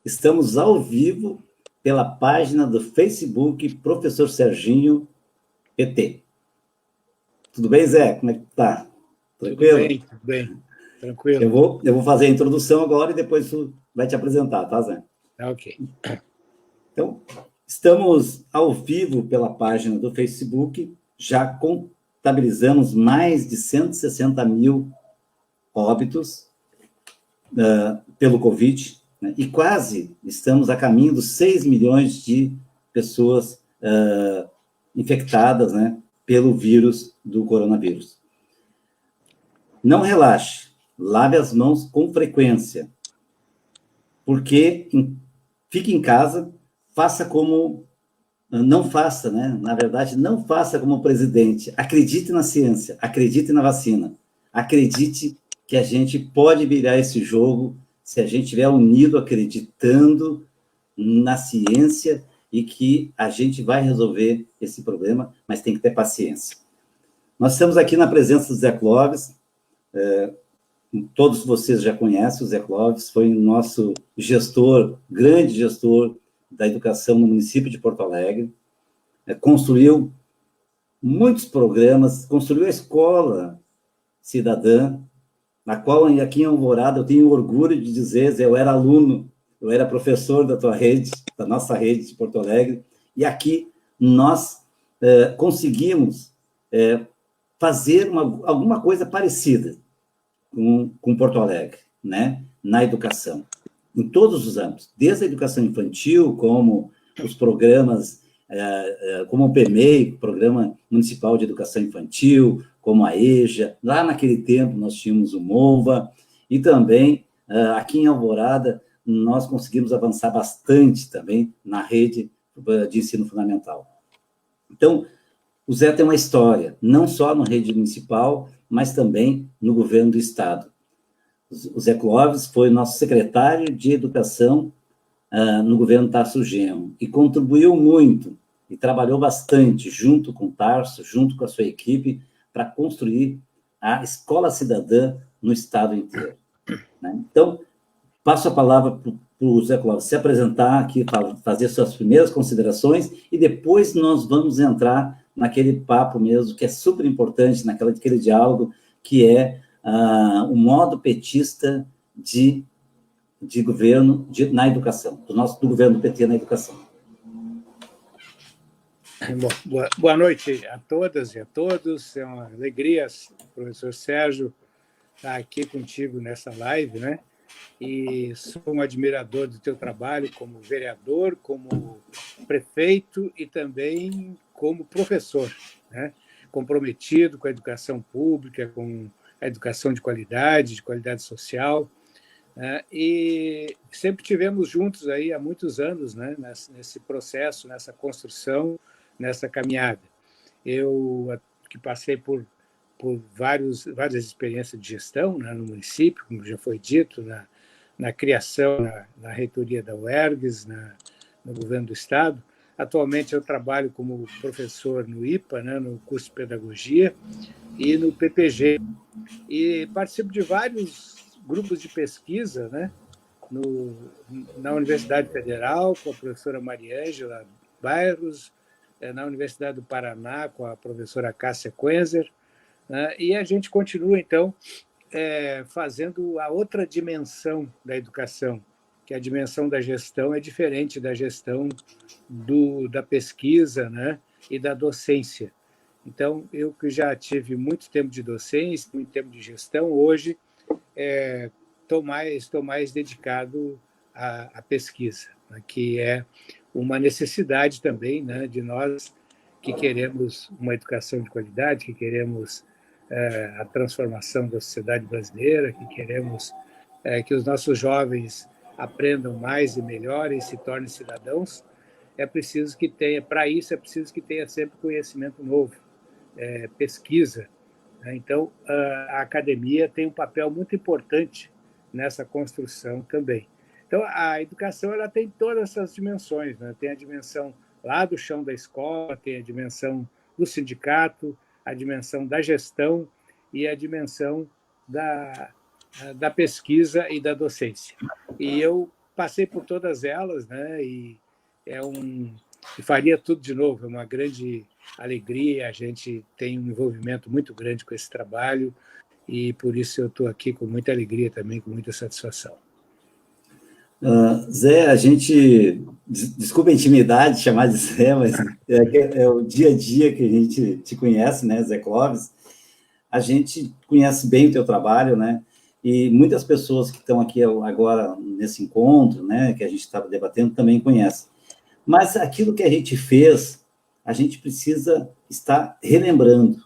Estamos ao vivo pela página do Facebook Professor Serginho PT. Tudo bem, Zé? Como é que tá? Tranquilo? Tudo bem. Tranquilo. Eu vou fazer a introdução agora e depois tu vai te apresentar, tá, Zé? Ok. Então, estamos ao vivo pela página do Facebook, já contabilizamos mais de 160 mil óbitos pelo Covid, né? E quase estamos a caminho dos 6 milhões de pessoas infectadas, né, pelo vírus do coronavírus. Não relaxe, lave as mãos com frequência, porque fique em casa, faça como... Não faça, né? Na verdade, não faça como o presidente. Acredite na ciência, acredite na vacina, acredite que a gente pode virar esse jogo se a gente estiver unido, acreditando na ciência e que a gente vai resolver esse problema, mas tem que ter paciência. Nós estamos aqui na presença do Zé Clóvis, todos vocês já conhecem o Zé Clóvis, foi nosso gestor, grande gestor da educação no município de Porto Alegre, construiu muitos programas, construiu a escola cidadã, na qual aqui em Alvorada eu tenho orgulho de dizer, Zé, eu era aluno, eu era professor da tua rede, da nossa rede de Porto Alegre, e aqui nós conseguimos fazer alguma coisa parecida com Porto Alegre, né, na educação, em todos os âmbitos, desde a educação infantil, como os programas, como o PMEI, Programa Municipal de Educação Infantil, como a EJA, lá naquele tempo nós tínhamos o MOVA, e também aqui em Alvorada nós conseguimos avançar bastante também na rede de ensino fundamental. Então, o Zé tem uma história, não só na rede municipal, mas também no governo do Estado. O Zé Clóvis foi nosso secretário de Educação no governo Tarso Genro e contribuiu muito e trabalhou bastante junto com o Tarso, junto com a sua equipe, para construir a Escola Cidadã no Estado inteiro, né? Então, passo a palavra para o Zé Clóvis se apresentar aqui, fazer suas primeiras considerações e depois nós vamos entrar naquele papo mesmo, que é super importante, naquele diálogo, que é o modo petista de governo na educação, do governo do PT na educação. Bom, boa noite a todas e a todos. É uma alegria, professor Sérgio, estar aqui contigo nessa live, né? E sou um admirador do teu trabalho como vereador, como prefeito e também como professor, né? Comprometido com a educação pública, com a educação de qualidade social, né? E sempre tivemos juntos aí há muitos anos, né? Nesse processo, nessa construção, nessa caminhada. Eu que passei por várias experiências de gestão, né, no município, como já foi dito, na criação, na reitoria da UERGS, no governo do Estado. Atualmente eu trabalho como professor no IPA, né, no curso de Pedagogia, e no PPG. E participo de vários grupos de pesquisa, né, na Universidade Federal, com a professora Mariângela Bairros, na Universidade do Paraná, com a professora Cássia Quenzer, né, e a gente continua, então, fazendo a outra dimensão da educação, que a dimensão da gestão é diferente da gestão da pesquisa, né, e da docência. Então, eu que já tive muito tempo de docência, muito tempo de gestão, hoje estou mais dedicado à pesquisa, né, que é uma necessidade também, né, de nós que queremos uma educação de qualidade, que queremos a transformação da sociedade brasileira, que queremos que os nossos jovens aprendam mais e melhor e se tornem cidadãos. Para isso é preciso que tenha sempre conhecimento novo, pesquisa, né? Então, a academia tem um papel muito importante nessa construção também. Então, a educação ela tem todas essas dimensões, né? Tem a dimensão lá do chão da escola, tem a dimensão do sindicato, a dimensão da gestão e a dimensão da pesquisa e da docência. E eu passei por todas elas, né? E faria tudo de novo. É uma grande alegria. A gente tem um envolvimento muito grande com esse trabalho e por isso eu estou aqui com muita alegria também, com muita satisfação. Zé, a gente, desculpa a intimidade chamar de Zé, mas é o dia a dia que a gente te conhece, né, Zé Clóvis? A gente conhece bem o teu trabalho, né? E muitas pessoas que estão aqui agora nesse encontro, né, que a gente estava debatendo, também conhecem. Mas aquilo que a gente fez, a gente precisa estar relembrando,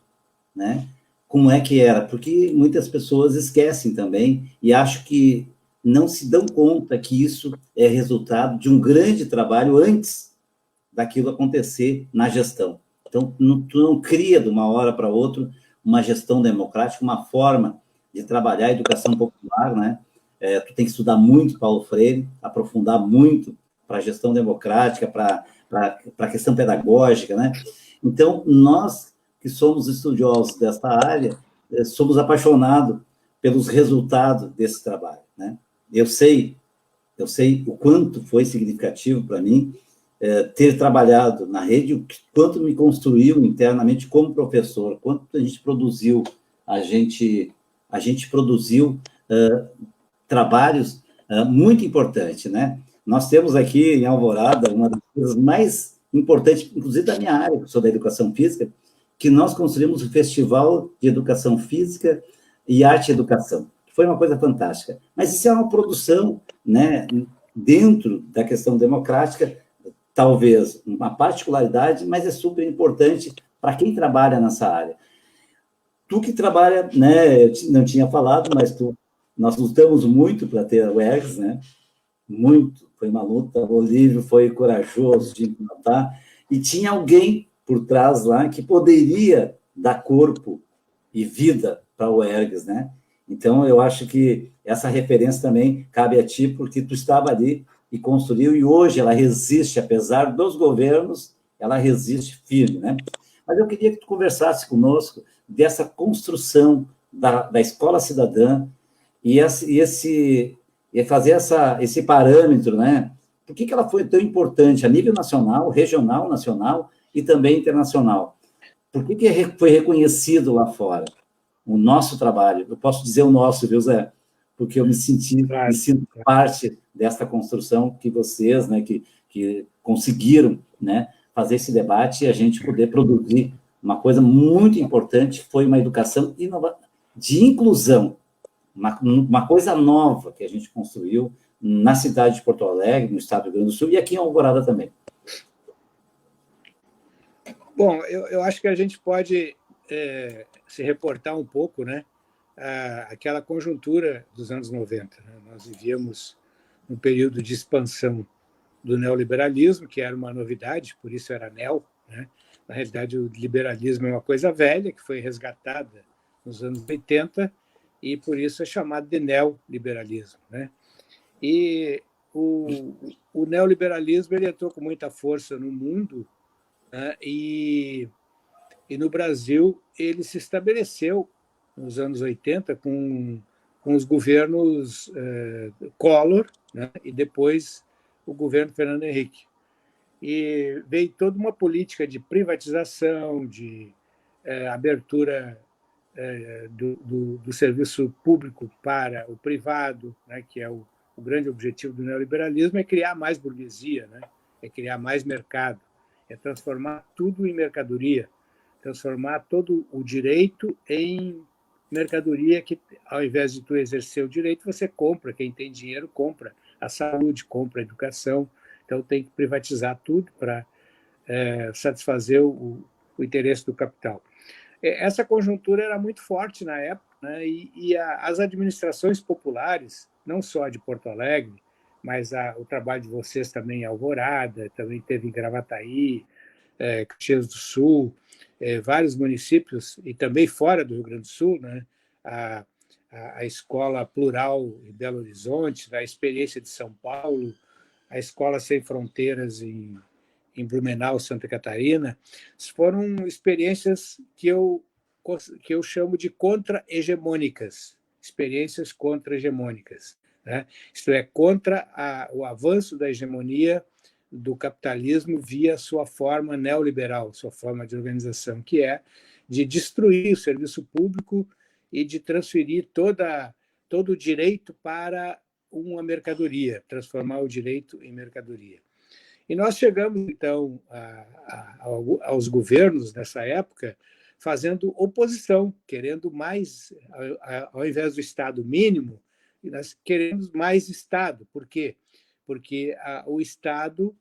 né? Como é que era, porque muitas pessoas esquecem também e acho que não se dão conta que isso é resultado de um grande trabalho antes daquilo acontecer na gestão. Então, tu não cria de uma hora para outra uma gestão democrática, uma forma de trabalhar a educação popular, né? Tu tem que estudar muito Paulo Freire, aprofundar muito para a gestão democrática, para a questão pedagógica, né? Então, nós que somos estudiosos desta área, somos apaixonados pelos resultados desse trabalho, né? Eu sei o quanto foi significativo para mim ter trabalhado na rede, o quanto me construiu internamente como professor, quanto a gente produziu, a gente produziu trabalhos muito importantes, né? Nós temos aqui em Alvorada uma das coisas mais importantes, inclusive da minha área, que sou da educação física, que nós construímos o Festival de Educação Física e Arte e Educação, que foi uma coisa fantástica. Mas isso é uma produção, né, dentro da questão democrática, talvez uma particularidade, mas é super importante para quem trabalha nessa área. Tu que trabalha, né, eu não tinha falado, mas nós lutamos muito para ter a UERGS, né? Muito, foi uma luta. O Olívio foi corajoso de implantar, e tinha alguém por trás lá que poderia dar corpo e vida para a UERGS, né? Então, eu acho que essa referência também cabe a ti, porque tu estava ali e construiu, e hoje ela resiste, apesar dos governos, ela resiste firme, né? Mas eu queria que tu conversasse conosco dessa construção da escola cidadã e fazer esse parâmetro, né? Por que ela foi tão importante a nível nacional, regional, nacional e também internacional? Por que foi reconhecido lá fora o nosso trabalho? Eu posso dizer o nosso, viu, Zé? Porque eu me sinto parte dessa construção que vocês, né, que conseguiram, né, fazer esse debate e a gente poder produzir uma coisa muito importante, foi uma educação de inclusão, uma coisa nova que a gente construiu na cidade de Porto Alegre, no estado do Rio Grande do Sul, e aqui em Alvorada também. Bom, eu acho que a gente pode se reportar um pouco, né, aquela conjuntura dos anos 90. Né? Nós vivíamos um período de expansão do neoliberalismo, que era uma novidade, por isso era neo, né? Na realidade, o liberalismo é uma coisa velha, que foi resgatada nos anos 80, e por isso é chamado de neoliberalismo, né? E o neoliberalismo ele entrou com muita força no mundo, né? E no Brasil ele se estabeleceu nos anos 80 com os governos Collor, né? E depois o governo Fernando Henrique. E veio toda uma política de privatização, de abertura do serviço público para o privado, né, que é o grande objetivo do neoliberalismo, é criar mais burguesia, né, é criar mais mercado, é transformar tudo em mercadoria, transformar todo o direito em mercadoria que, ao invés de tu exercer o direito, você compra, quem tem dinheiro compra a saúde, compra a educação. Então, tem que privatizar tudo para satisfazer o interesse do capital. Essa conjuntura era muito forte na época, né? E as administrações populares, não só de Porto Alegre, mas o trabalho de vocês também em Alvorada, também teve em Gravataí, Caxias do Sul, vários municípios, e também fora do Rio Grande do Sul, né? A Escola Plural em Belo Horizonte, a Experiência de São Paulo, a Escola Sem Fronteiras em Blumenau, Santa Catarina, foram experiências que eu chamo de contra-hegemônicas, experiências contra-hegemônicas. né? Isto é, contra o avanço da hegemonia do capitalismo via sua forma neoliberal, sua forma de organização, que é de destruir o serviço público e de transferir todo o direito para uma mercadoria, transformar o direito em mercadoria. E nós chegamos, então, aos governos nessa época, fazendo oposição, querendo mais, ao invés do Estado mínimo, nós queremos mais Estado. Por quê? Porque o Estado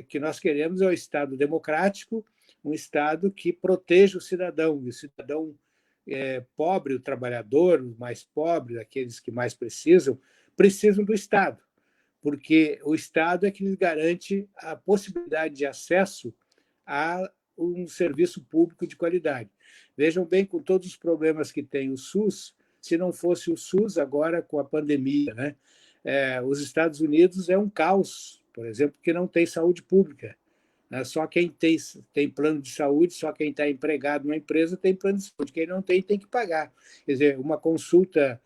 que nós queremos é o Estado democrático, um Estado que proteja o cidadão, e o cidadão pobre, o trabalhador, o mais pobre, aqueles que mais precisam do Estado, porque o Estado é que lhes garante a possibilidade de acesso a um serviço público de qualidade. Vejam bem, com todos os problemas que tem o SUS, se não fosse o SUS agora com a pandemia, né? Os Estados Unidos é um caos, por exemplo, que não tem saúde pública. Né? Só quem tem plano de saúde, só quem está empregado numa empresa tem plano de saúde. Quem não tem que pagar. Quer dizer, uma consulta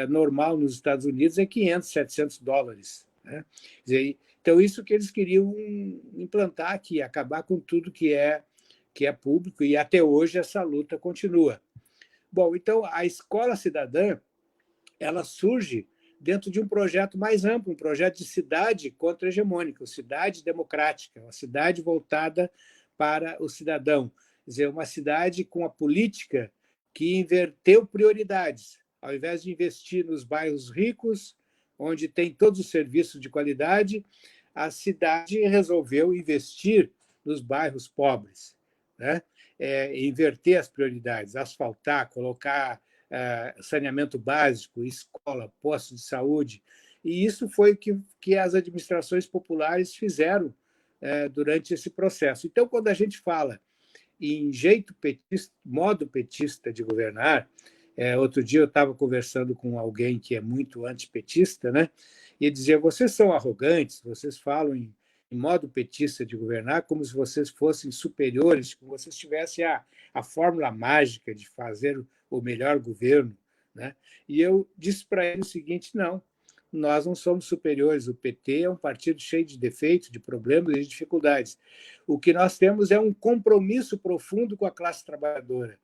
normal nos Estados Unidos é $500, $700. Né? Quer dizer, então, isso que eles queriam implantar aqui, acabar com tudo que é público, e até hoje essa luta continua. Bom, então, a Escola Cidadã ela surge dentro de um projeto mais amplo, um projeto de cidade contra-hegemônica, cidade democrática, uma cidade voltada para o cidadão. Quer dizer, uma cidade com a política que inverteu prioridades. Ao invés de investir nos bairros ricos, onde tem todos os serviços de qualidade, a cidade resolveu investir nos bairros pobres, né? Inverter as prioridades, asfaltar, colocar saneamento básico, escola, postos de saúde. E isso foi o que as administrações populares fizeram durante esse processo. Então, quando a gente fala em jeito petista, modo petista de governar, outro dia eu estava conversando com alguém que é muito antipetista, né? E dizia: vocês são arrogantes, vocês falam em modo petista de governar como se vocês fossem superiores, como vocês tivessem a fórmula mágica de fazer o melhor governo, né? E eu disse para ele o seguinte: não, nós não somos superiores. O PT é um partido cheio de defeitos, de problemas e de dificuldades. O que nós temos é um compromisso profundo com a classe trabalhadora.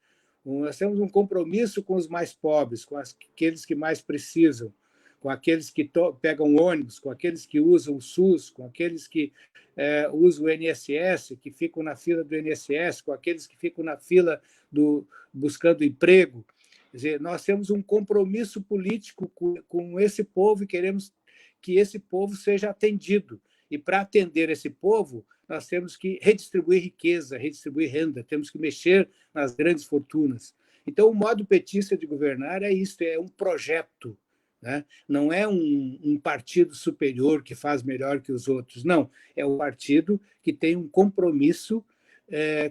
Nós temos um compromisso com os mais pobres, com aqueles que mais precisam, com aqueles que pegam ônibus, com aqueles que usam o SUS, com aqueles que usam o INSS, que ficam na fila do INSS, com aqueles que ficam na fila buscando emprego. Quer dizer, nós temos um compromisso político com esse povo e queremos que esse povo seja atendido. E, para atender esse povo, nós temos que redistribuir riqueza, redistribuir renda, temos que mexer nas grandes fortunas. Então, o modo petista de governar é isso, é um projeto, né? Não é um partido superior que faz melhor que os outros, não. É um partido que tem um compromisso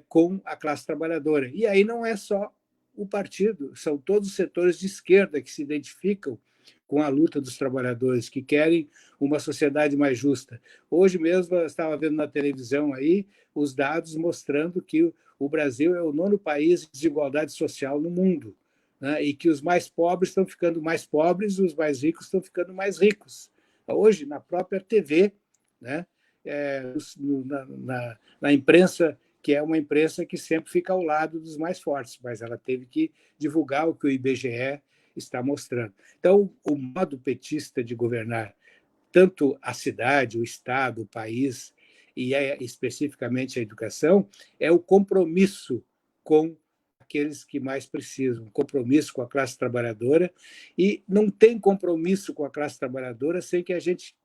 com a classe trabalhadora. E aí não é só o partido, são todos os setores de esquerda que se identificam com a luta dos trabalhadores, que querem uma sociedade mais justa. Hoje mesmo eu estava vendo na televisão aí os dados mostrando que o Brasil é o 9º país de desigualdade social no mundo, né? E que os mais pobres estão ficando mais pobres, os mais ricos estão ficando mais ricos. Hoje, na própria TV, né? Na imprensa, que é uma imprensa que sempre fica ao lado dos mais fortes, mas ela teve que divulgar o que o IBGE está mostrando. Então, o modo petista de governar tanto a cidade, o Estado, o país, e especificamente a educação, é o compromisso com aqueles que mais precisam, compromisso com a classe trabalhadora, e não tem compromisso com a classe trabalhadora sem que a gente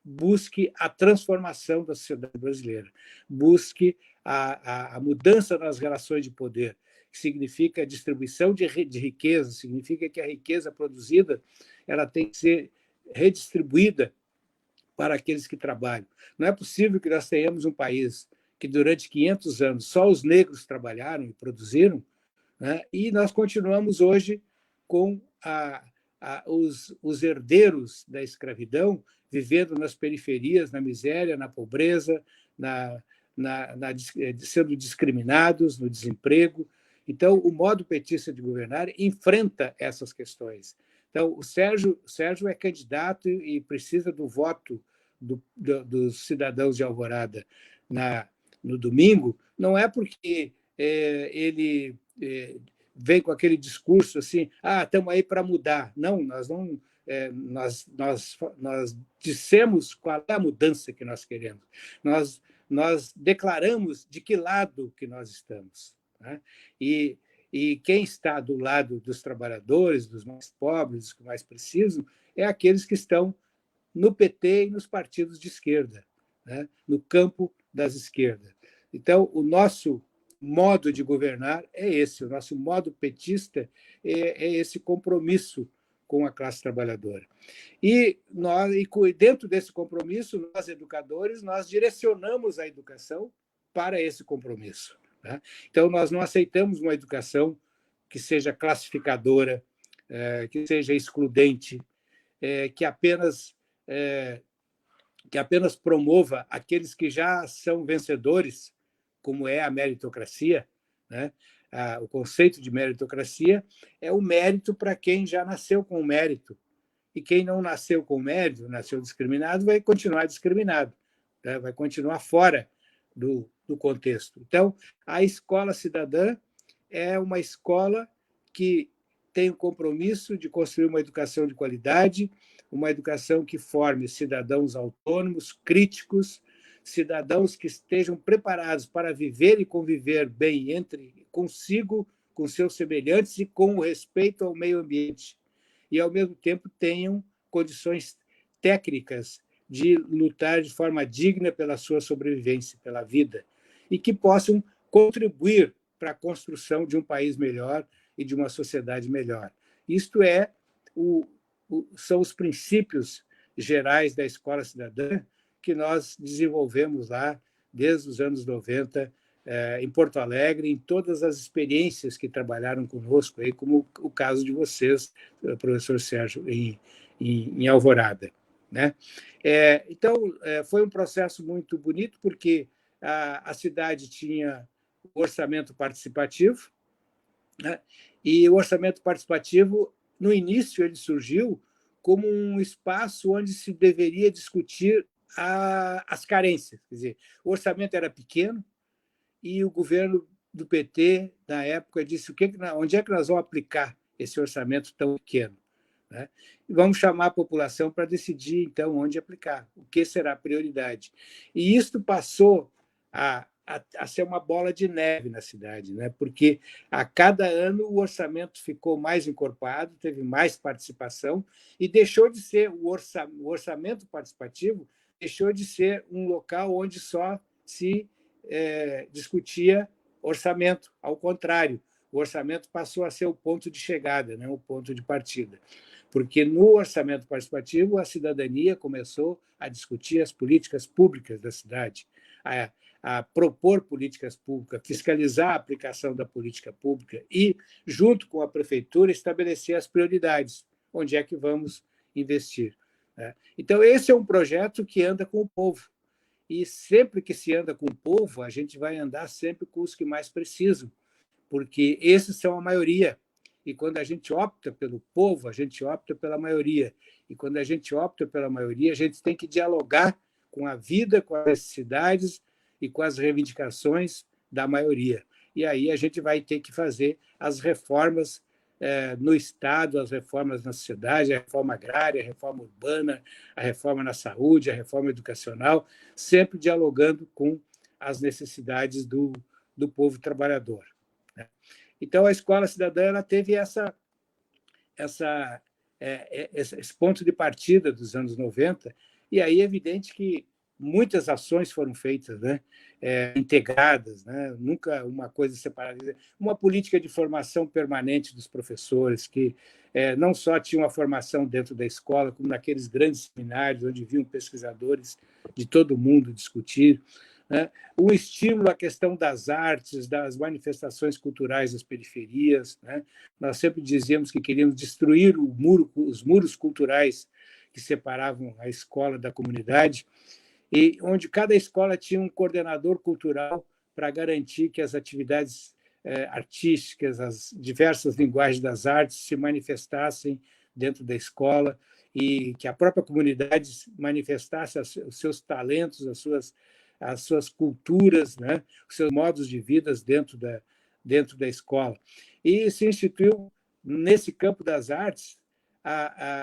busque a transformação da sociedade brasileira, busque a mudança nas relações de poder, que significa a distribuição de riqueza, significa que a riqueza produzida ela tem que ser redistribuída para aqueles que trabalham. Não é possível que nós tenhamos um país que durante 500 anos só os negros trabalharam e produziram, né? E nós continuamos hoje com os herdeiros da escravidão vivendo nas periferias, na miséria, na pobreza, sendo discriminados, no desemprego. Então, o modo petista de governar enfrenta essas questões. Então, o Sérgio é candidato e precisa do voto dos cidadãos de Alvorada no domingo, não é porque ele vem com aquele discurso assim, estamos aí para mudar. Não, nós não. Nós dissemos qual é a mudança que nós queremos. Nós declaramos de que lado que nós estamos. Né? E quem está do lado dos trabalhadores, dos mais pobres, dos que mais precisam, é aqueles que estão no PT e nos partidos de esquerda, né? No campo das esquerdas. Então, o nosso modo de governar é esse, o nosso modo petista é esse compromisso com a classe trabalhadora. E dentro desse compromisso, nós, educadores, nós direcionamos a educação para esse compromisso. Né? Então, nós não aceitamos uma educação que seja classificadora, que seja excludente, que apenas promova aqueles que já são vencedores, como é a meritocracia. Né? O conceito de meritocracia é o mérito para quem já nasceu com o mérito. E quem não nasceu com mérito, nasceu discriminado, vai continuar discriminado, né? Vai continuar fora do contexto. Então, a escola cidadã é uma escola que tem o compromisso de construir uma educação de qualidade, uma educação que forme cidadãos autônomos, críticos, cidadãos que estejam preparados para viver e conviver bem consigo, com seus semelhantes e com o respeito ao meio ambiente. E, ao mesmo tempo, tenham condições técnicas de lutar de forma digna pela sua sobrevivência, pela vida, e que possam contribuir para a construção de um país melhor e de uma sociedade melhor. Isto são os princípios gerais da Escola Cidadã que nós desenvolvemos lá desde os anos 90, em Porto Alegre, em todas as experiências que trabalharam conosco, aí, como o caso de vocês, professor Sérgio, em Alvorada. Né? Então, foi um processo muito bonito, porque a cidade tinha o orçamento participativo, né? E o orçamento participativo, no início, ele surgiu como um espaço onde se deveria discutir as carências. Quer dizer, o orçamento era pequeno e o governo do PT, na época, disse onde é que nós vamos aplicar esse orçamento tão pequeno? Né? E vamos chamar a população para decidir, então, onde aplicar, o que será a prioridade. E isto passou a ser uma bola de neve na cidade, né? Porque a cada ano o orçamento ficou mais encorpado, teve mais participação e deixou de ser o orçamento participativo, deixou de ser um local onde só se discutia orçamento. Ao contrário, o orçamento passou a ser o ponto de chegada, né? O ponto de partida. Porque no orçamento participativo a cidadania começou a discutir as políticas públicas da cidade, a propor políticas públicas, fiscalizar a aplicação da política pública e, junto com a prefeitura, estabelecer as prioridades, onde é que vamos investir. Né? Então, esse é um projeto que anda com o povo. E sempre que se anda com o povo, a gente vai andar sempre com os que mais precisam, porque esses são a maioria. E quando a gente opta pelo povo, a gente opta pela maioria. E quando a gente opta pela maioria, a gente tem que dialogar com a vida, com as necessidades e com as reivindicações da maioria. E aí a gente vai ter que fazer as reformas no Estado, as reformas na sociedade, a reforma agrária, a reforma urbana, a reforma na saúde, a reforma educacional, sempre dialogando com as necessidades do povo trabalhador. Né? Então, a Escola Cidadã ela teve esse ponto de partida dos anos 90, e aí é evidente que muitas ações foram feitas, né? Integradas, né? Nunca uma coisa separada. Uma política de formação permanente dos professores, que não só tinham a formação dentro da escola, como naqueles grandes seminários, onde vinham pesquisadores de todo o mundo discutir. Né? O estímulo à questão das artes, das manifestações culturais das periferias. Né? Nós sempre dizíamos que queríamos destruir os muros culturais que separavam a escola da comunidade, e onde cada escola tinha um coordenador cultural para garantir que as atividades artísticas, as diversas linguagens das artes se manifestassem dentro da escola e que a própria comunidade manifestasse os seus talentos, as suas culturas, né? Os seus modos de vida dentro da escola. E se instituiu, nesse campo das artes,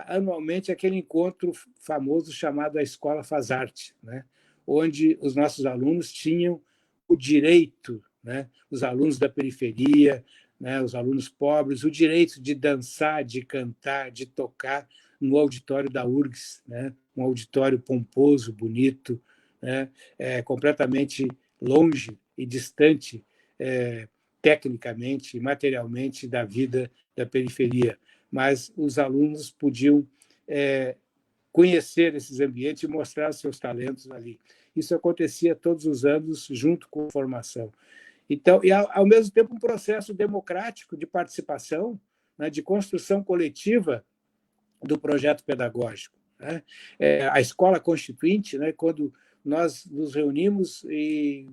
anualmente aquele encontro famoso chamado A Escola Faz Arte, né? Onde os nossos alunos tinham o direito, né? Os alunos da periferia, né? Os alunos pobres, o direito de dançar, de cantar, de tocar no auditório da URGS, né? Um auditório pomposo, bonito, né? Completamente longe e distante, tecnicamente e materialmente, da vida da periferia. Mas os alunos podiam conhecer esses ambientes e mostrar seus talentos ali. Isso acontecia todos os anos, junto com a formação. Então, e ao mesmo tempo, um processo democrático de participação, né, de construção coletiva do projeto pedagógico, né? A escola constituinte, né, quando nós nos reunimos e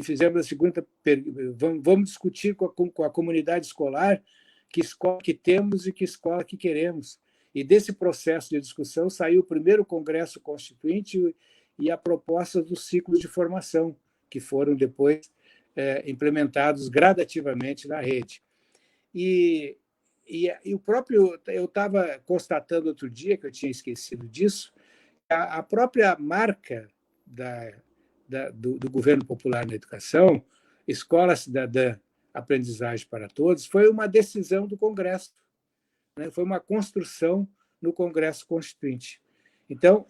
fizemos a segunda pergunta, vamos discutir com a comunidade escolar que escola que temos e que escola que queremos. E desse processo de discussão saiu o primeiro Congresso Constituinte e a proposta dos ciclos de formação, que foram depois implementados gradativamente na rede. E o próprio, eu estava constatando outro dia, que eu tinha esquecido disso, a própria marca do Governo Popular na Educação, Escola Cidadã, Aprendizagem para Todos, foi uma decisão do Congresso, né? Foi uma construção no Congresso Constituinte. Então,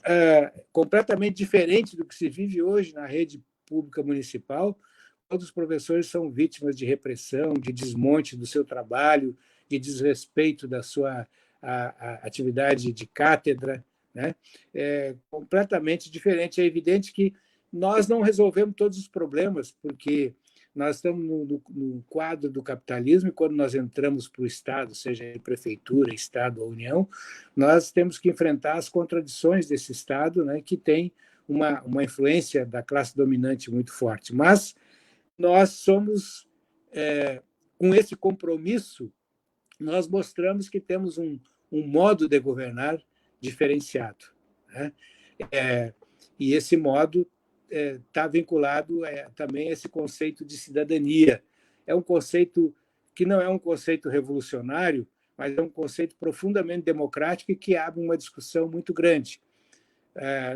completamente diferente do que se vive hoje na rede pública municipal, todos os professores são vítimas de repressão, de desmonte do seu trabalho, de desrespeito da sua atividade de cátedra, né? Completamente diferente. É evidente que nós não resolvemos todos os problemas, porque nós estamos no quadro do capitalismo e quando nós entramos para o Estado, seja em prefeitura, Estado ou União, nós temos que enfrentar as contradições desse Estado, né, que tem uma influência da classe dominante muito forte. Mas nós somos, com esse compromisso, nós mostramos que temos um modo de governar diferenciado, né? E esse modo está vinculado também a esse conceito de cidadania. É um conceito que não é um conceito revolucionário, mas é um conceito profundamente democrático e que abre uma discussão muito grande.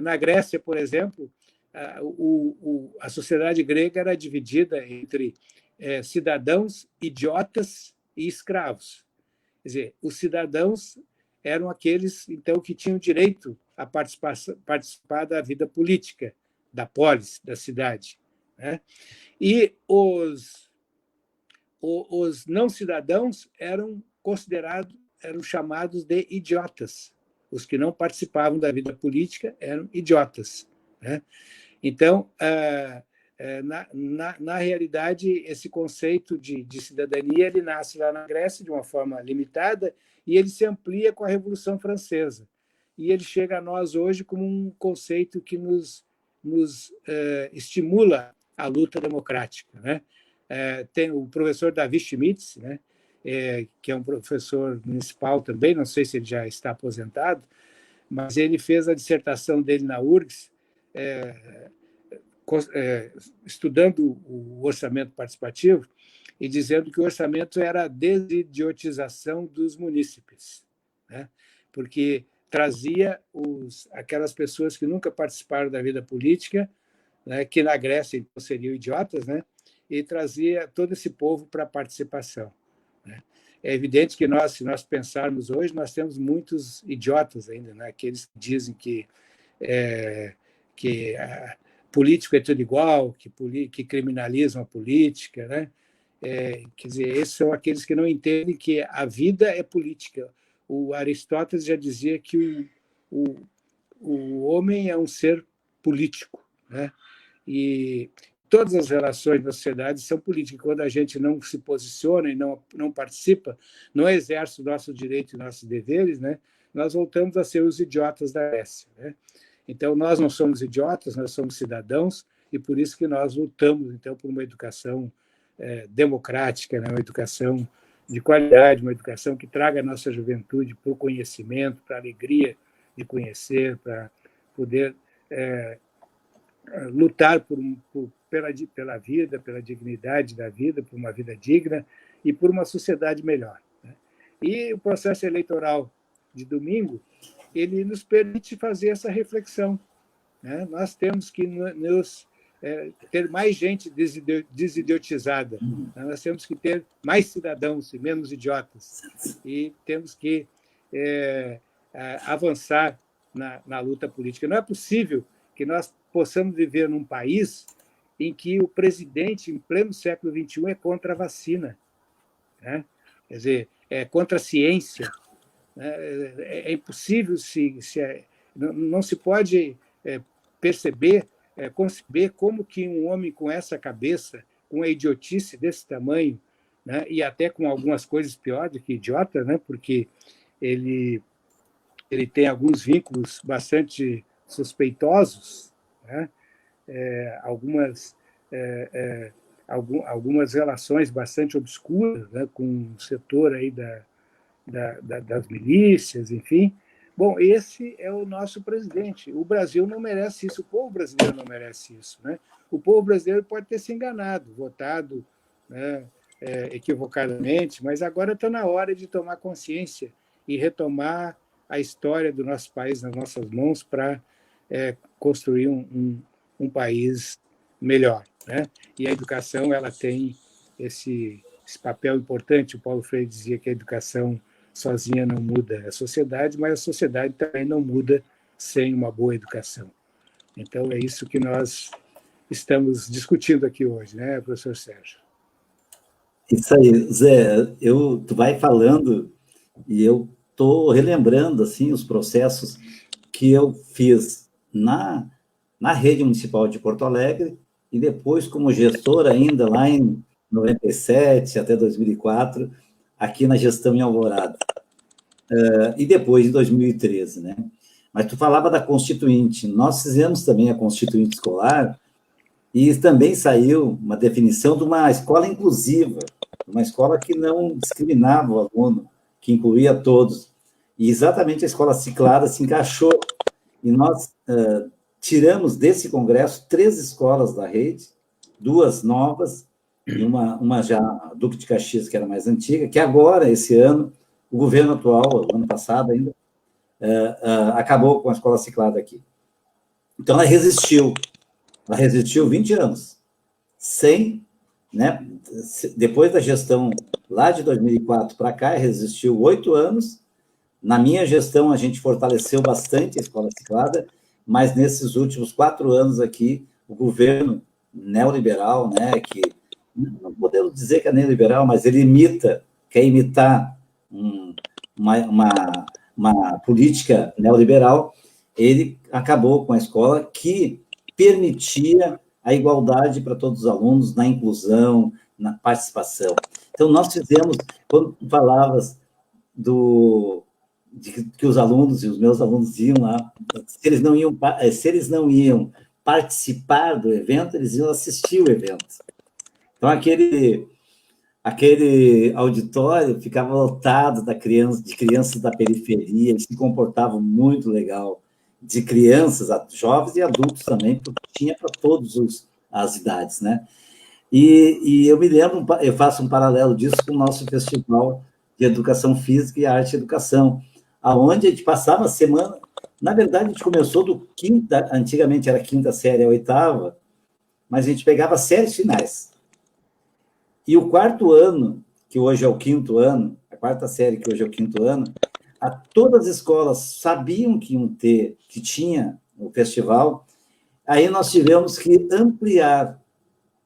Na Grécia, por exemplo, a sociedade grega era dividida entre cidadãos, idiotas e escravos. Quer dizer, os cidadãos eram aqueles, então, que tinham direito a participar da vida política, da polis, da cidade, né? E os não cidadãos eram chamados de idiotas. Os que não participavam da vida política eram idiotas, né? Então, na realidade, esse conceito de cidadania ele nasce lá na Grécia de uma forma limitada e ele se amplia com a Revolução Francesa. E ele chega a nós hoje como um conceito que nos estimula a luta democrática, né? Tem o professor Davi Schmitz, né? Que é um professor municipal também, não sei se ele já está aposentado, mas ele fez a dissertação dele na URGS, estudando o orçamento participativo e dizendo que o orçamento era a desidiotização dos munícipes, né? Porque trazia aquelas pessoas que nunca participaram da vida política, né, que na Grécia então, seriam idiotas, né, e trazia todo esse povo para a participação, né? É evidente que se nós pensarmos hoje, nós temos muitos idiotas ainda, né, aqueles que dizem que político é tudo igual, que criminalizam a política, né? Quer dizer, esses são aqueles que não entendem que a vida é política. O Aristóteles já dizia que o homem é um ser político, né? E todas as relações da sociedade são políticas. Quando a gente não se posiciona e não participa, não exerce o nosso direito e nossos deveres, né? Nós voltamos a ser os idiotas da Grécia, né? Então, nós não somos idiotas, nós somos cidadãos, e por isso que nós lutamos, então, por uma educação democrática, né? Uma educação de qualidade, uma educação que traga a nossa juventude para o conhecimento, para a alegria de conhecer, para poder lutar pela vida, pela dignidade da vida, por uma vida digna e por uma sociedade melhor, né? E o processo eleitoral de domingo, ele nos permite fazer essa reflexão, né? Nós temos que ter mais gente desidiotizada, né? Nós temos que ter mais cidadãos e menos idiotas, e temos que avançar na luta política. Não é possível que nós possamos viver num país em que o presidente, em pleno século XXI, é contra a vacina, né? Quer dizer, é contra a ciência. É impossível, não se pode conceber como que um homem com essa cabeça, com a idiotice desse tamanho, né, e até com algumas coisas piores do que idiota, né, porque ele tem alguns vínculos bastante suspeitosos, né, algumas relações bastante obscuras, né, com o setor aí das milícias, enfim. Bom, esse é o nosso presidente. O Brasil não merece isso, o povo brasileiro não merece isso, né? O povo brasileiro pode ter se enganado, votado, né, equivocadamente, mas agora está na hora de tomar consciência e retomar a história do nosso país nas nossas mãos para construir um país melhor, né? E a educação, ela tem esse papel importante. O Paulo Freire dizia que a educação sozinha não muda a sociedade, mas a sociedade também não muda sem uma boa educação. Então, é isso que nós estamos discutindo aqui hoje, né, professor Sérgio? Isso aí, Zé, tu vai falando e eu estou relembrando assim, os processos que eu fiz na rede municipal de Porto Alegre e depois como gestor ainda lá em 97 até 2004, aqui na gestão em Alvorada. E depois, em 2013, né? Mas tu falava da Constituinte. Nós fizemos também a Constituinte Escolar e também saiu uma definição de uma escola inclusiva, uma escola que não discriminava o aluno, que incluía todos. E exatamente a Escola Ciclada se encaixou. E nós tiramos desse congresso 3 escolas da rede, 2 novas, e uma já, a Duque de Caxias, que era mais antiga, que agora, esse ano, o governo atual, ano passado ainda, acabou com a Escola Ciclada aqui. Então, ela resistiu 20 anos, sem, né, depois da gestão lá de 2004 para cá, resistiu 8 anos. Na minha gestão, a gente fortaleceu bastante a Escola Ciclada, mas nesses últimos 4 anos aqui, o governo neoliberal, né, que não podemos dizer que é neoliberal, mas ele quer imitar uma política neoliberal, ele acabou com a escola que permitia a igualdade para todos os alunos, na inclusão, na participação. Então, nós fizemos, quando tu falavas que os alunos e os meus alunos iam lá, se eles não iam participar do evento, eles iam assistir o evento. Então, aquele auditório ficava lotado de crianças da periferia, eles se comportavam muito legal, de crianças, jovens e adultos também, porque tinha para todas as idades, né? E eu me lembro, eu faço um paralelo disso com o nosso festival de Educação Física e Arte e Educação, aonde a gente passava a semana, na verdade, a gente começou antigamente era quinta série a 8ª, mas a gente pegava séries finais. E o 4º ano, que hoje é o 5º ano, a 4ª série, que hoje é o 5º ano, todas as escolas sabiam que tinha o festival, aí nós tivemos que ampliar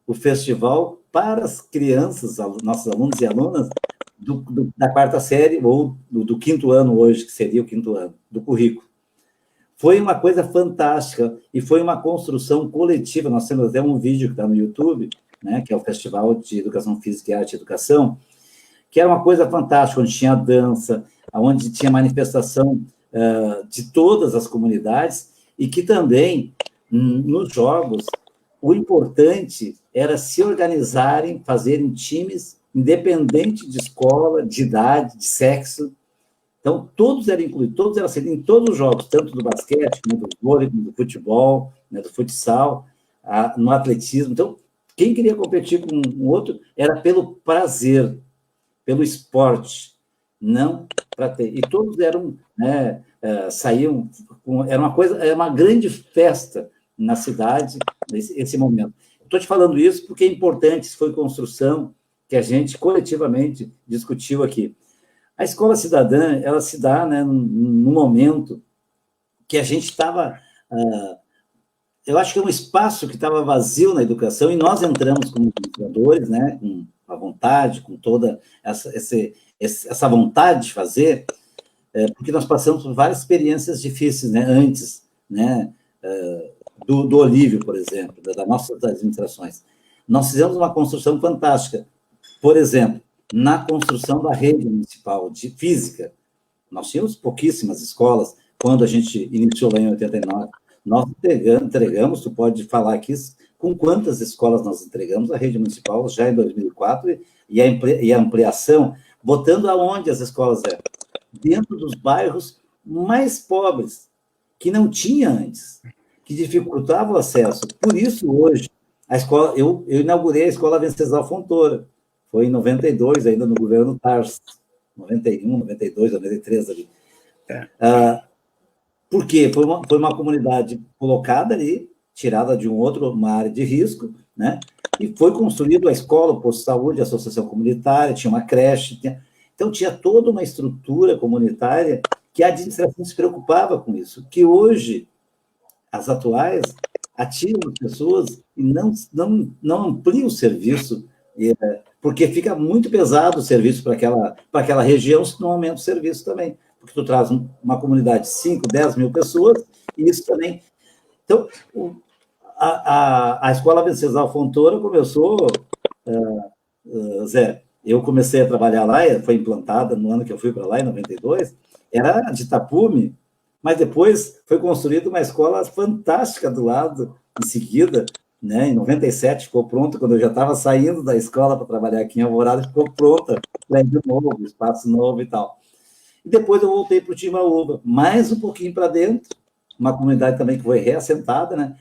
o festival para as crianças, nossos alunos e alunas, da 4ª série, ou do 5º ano hoje, que seria o 5º ano, do currículo. Foi uma coisa fantástica, e foi uma construção coletiva. Nós temos até um vídeo que está no YouTube, né, que é o Festival de Educação Física e Arte e Educação, que era uma coisa fantástica, onde tinha dança, onde tinha manifestação de todas as comunidades, e que também, nos jogos, o importante era se organizarem, fazerem times independente de escola, de idade, de sexo. Então, todos eram incluídos, todos eram aceitos em todos os jogos, tanto do basquete, como do vôlei, como do futebol, né, do futsal, no atletismo. Então, quem queria competir com um outro era pelo prazer, pelo esporte, não para ter. E todos eram, né, saíam, era uma grande festa na cidade, nesse momento. Estou te falando isso porque é importante, isso foi construção que a gente coletivamente discutiu aqui. A escola cidadã, ela se dá, né, num momento que a gente estava... eu acho que é um espaço que estava vazio na educação, e nós entramos como educadores, né, com a vontade, com toda essa vontade de fazer, porque nós passamos por várias experiências difíceis, né, antes, né, do Olívio, por exemplo, das nossas administrações. Nós fizemos uma construção fantástica. Por exemplo, na construção da rede municipal de física, nós tínhamos pouquíssimas escolas quando a gente iniciou lá em 89. Nós entregamos, tu pode falar aqui, com quantas escolas nós entregamos a rede municipal já em 2004 e a ampliação, botando aonde as escolas eram? Dentro dos bairros mais pobres, que não tinha antes, que dificultava o acesso. Por isso, hoje, a escola, eu inaugurei a Escola Venceslau Fontoura, foi em 92, ainda no governo Tarso, 91, 92, 93 ali. Por quê? Foi uma comunidade colocada ali, tirada de uma área de risco, né? E foi construída a escola, o posto de saúde, a associação comunitária, tinha uma creche, então tinha toda uma estrutura comunitária que a administração se preocupava com isso, que hoje as atuais atiram as pessoas e não ampliam o serviço, porque fica muito pesado o serviço para aquela região se não aumenta o serviço também, porque tu traz uma comunidade de 5, 10 mil pessoas, e isso também... Então, a Escola Venceslau Fontoura começou, Zé, eu comecei a trabalhar lá, foi implantada no ano que eu fui para lá, em 92, era de tapume, mas depois foi construída uma escola fantástica do lado, em seguida, né, em 97 ficou pronta, quando eu já estava saindo da escola para trabalhar aqui em Alvorada, ficou pronta, prédio novo, espaço novo e tal. E depois eu voltei para o Timbaúba, mais um pouquinho para dentro, uma comunidade também que foi reassentada, né?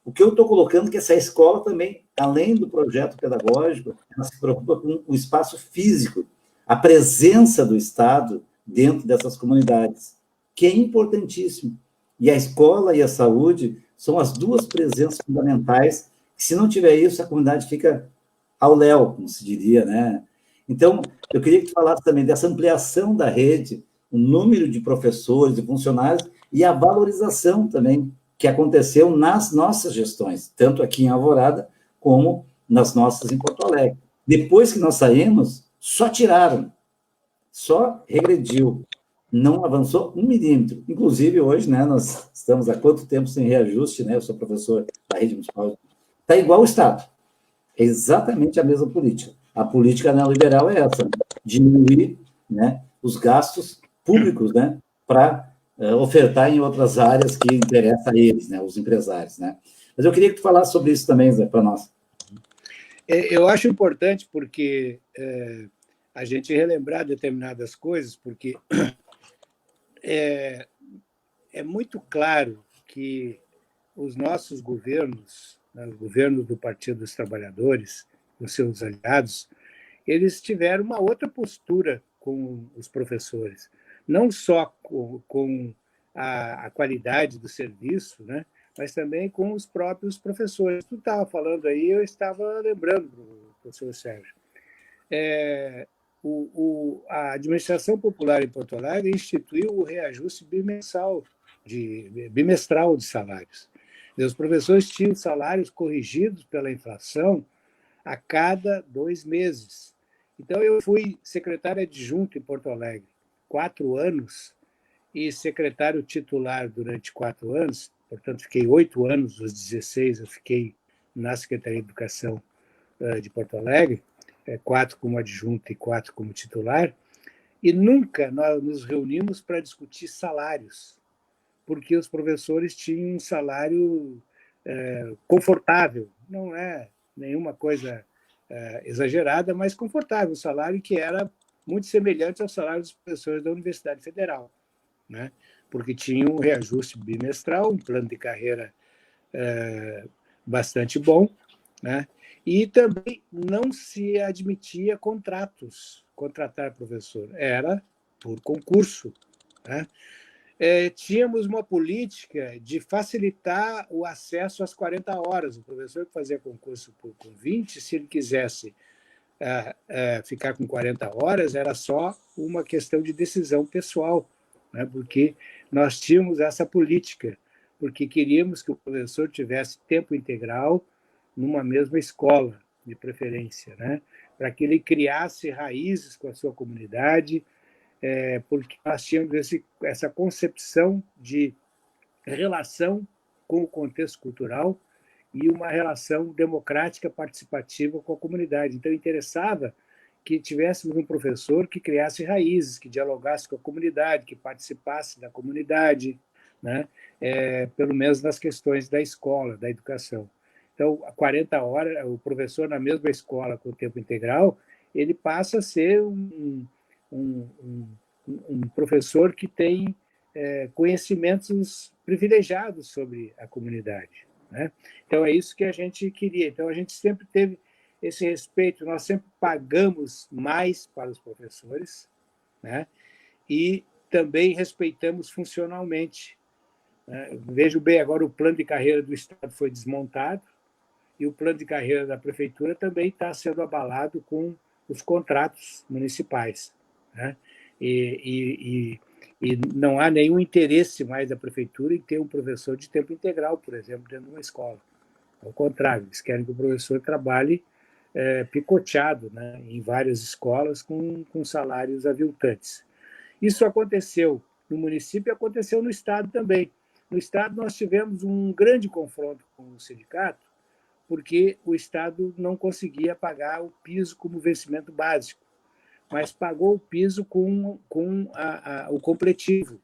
O que eu estou colocando é que essa escola também, além do projeto pedagógico, ela se preocupa com o espaço físico, a presença do Estado dentro dessas comunidades, que é importantíssimo. E a escola e a saúde são as duas presenças fundamentais, que se não tiver isso, a comunidade fica ao léu, como se diria, né? Então, eu queria que tu falasse também dessa ampliação da rede, o número de professores e funcionários e a valorização também que aconteceu nas nossas gestões, tanto aqui em Alvorada como nas nossas em Porto Alegre. Depois que nós saímos, só tiraram, só regrediu, não avançou 1 milímetro. Inclusive, hoje, né, nós estamos há quanto tempo sem reajuste, né? Eu sou professor da rede municipal. Está igual o Estado. É exatamente a mesma política. A política neoliberal é essa, né? Diminuir, né, os gastos públicos, né, para ofertar em outras áreas que interessam a eles, né, os empresários, né. Mas eu queria que tu falasse sobre isso também, Zé, para nós. Eu acho importante porque a gente relembrar determinadas coisas, porque é muito claro que os nossos governos, né, os governos do Partido dos Trabalhadores, os seus aliados, eles tiveram uma outra postura com os professores, não só com a qualidade do serviço, né, mas também com os próprios professores. Tu estava falando aí, eu estava lembrando, professor Sérgio. A administração popular em Porto Alegre instituiu o reajuste bimestral de salários. Os professores tinham salários corrigidos pela inflação a cada 2 meses. Então, eu fui secretário adjunto em Porto Alegre 4 anos e secretário titular durante 4 anos, portanto, fiquei 8 anos, dos 16 eu fiquei na Secretaria de Educação de Porto Alegre, 4 como adjunto e 4 como titular, e nunca nós nos reunimos para discutir salários, porque os professores tinham um salário confortável, não é nenhuma coisa exagerada, mas confortável, um salário que era muito semelhante ao salário dos professores da Universidade Federal, né? Porque tinha um reajuste bimestral, um plano de carreira bastante bom, né? E também não se admitia contratar professor, era por concurso, né? Tínhamos uma política de facilitar o acesso às 40 horas. O professor que fazia concurso com 20, se ele quisesse ficar com 40 horas, era só uma questão de decisão pessoal, né? Porque nós tínhamos essa política, porque queríamos que o professor tivesse tempo integral numa mesma escola, de preferência, né? Para que ele criasse raízes com a sua comunidade, porque nós tínhamos essa concepção de relação com o contexto cultural e uma relação democrática participativa com a comunidade. Então, interessava que tivéssemos um professor que criasse raízes, que dialogasse com a comunidade, que participasse da comunidade, né? Pelo menos nas questões da escola, da educação. Então, a 40 horas, o professor na mesma escola com o tempo integral, ele passa a ser um professor que tem conhecimentos privilegiados sobre a comunidade, né? Então, é isso que a gente queria. Então, a gente sempre teve esse respeito, nós sempre pagamos mais para os professores, né? E também respeitamos funcionalmente, né? Vejo bem, agora o plano de carreira do Estado foi desmontado e o plano de carreira da Prefeitura também está sendo abalado com os contratos municipais, né? E não há nenhum interesse mais da Prefeitura em ter um professor de tempo integral, por exemplo, dentro de uma escola. Ao contrário, eles querem que o professor trabalhe picoteado, né, em várias escolas com salários aviltantes. Isso aconteceu no município e aconteceu no Estado também. No Estado, nós tivemos um grande confronto com o sindicato, porque o Estado não conseguia pagar o piso como vencimento básico, mas pagou o piso com o completivo,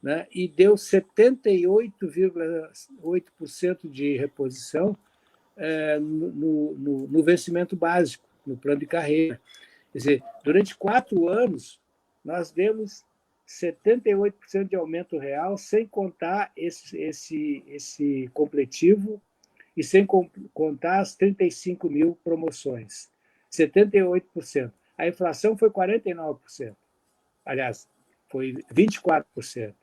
né? E deu 78,8% de reposição no vencimento básico, no plano de carreira. Quer dizer, durante 4 anos, nós demos 78% de aumento real, sem contar esse completivo e sem contar as 35 mil promoções. 78%. A inflação foi 49%. Aliás, foi 24%.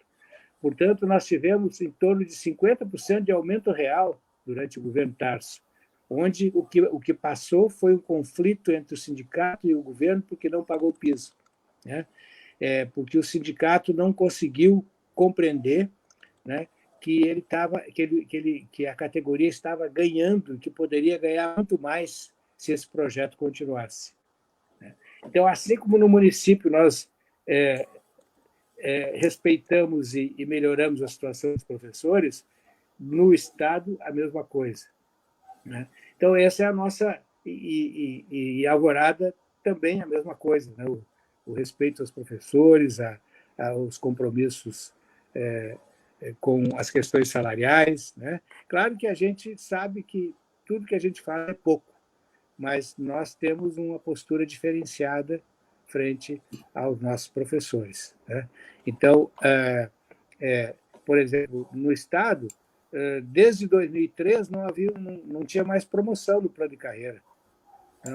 Portanto, nós tivemos em torno de 50% de aumento real durante o governo Tarso, onde o que passou foi um conflito entre o sindicato e o governo porque não pagou o piso, né? Porque o sindicato não conseguiu compreender, né, que a categoria estava ganhando, que poderia ganhar muito mais se esse projeto continuasse. Então, assim como no município nós respeitamos e melhoramos a situação dos professores, no Estado a mesma coisa, né? Então, essa é a nossa... E Alvorada também a mesma coisa, né? O respeito aos professores, aos compromissos com as questões salariais, né? Claro que a gente sabe que tudo que a gente fala é pouco, mas nós temos uma postura diferenciada frente aos nossos professores, né? Então, por exemplo, no Estado, desde 2003 não tinha mais promoção no plano de carreira.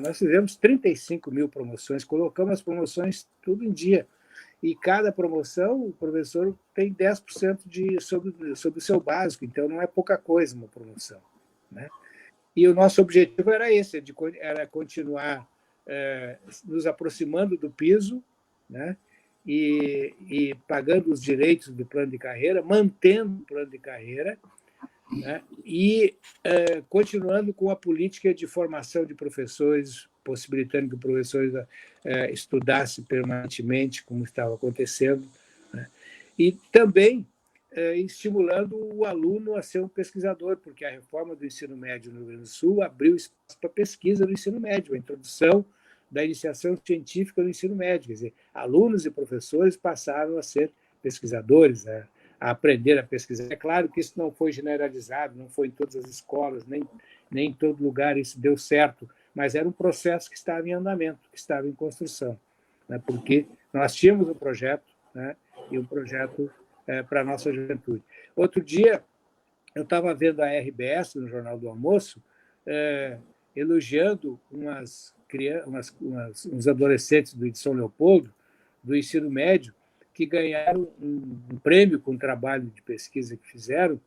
Nós fizemos 35 mil promoções, colocamos as promoções tudo em dia. E cada promoção, o professor tem 10% sobre o seu básico, então não é pouca coisa uma promoção, né? E o nosso objetivo era esse, era continuar nos aproximando do piso, né? E pagando os direitos do plano de carreira, mantendo o plano de carreira, né? E continuando com a política de formação de professores, possibilitando que o professor estudasse permanentemente, como estava acontecendo, né? E também estimulando o aluno a ser um pesquisador, porque a reforma do ensino médio no Rio Grande do Sul abriu espaço para pesquisa no ensino médio, a introdução da iniciação científica no ensino médio. Quer dizer, alunos e professores passaram a ser pesquisadores, a aprender a pesquisar. É claro que isso não foi generalizado, não foi em todas as escolas, nem em todo lugar isso deu certo, mas era um processo que estava em andamento, que estava em construção, né? Porque nós tínhamos um projeto, né? E um projeto para a nossa juventude. Outro dia, eu estava vendo a RBS, no Jornal do Almoço, elogiando uns adolescentes de São Leopoldo, do ensino médio, que ganharam um prêmio com o trabalho de pesquisa que fizeram,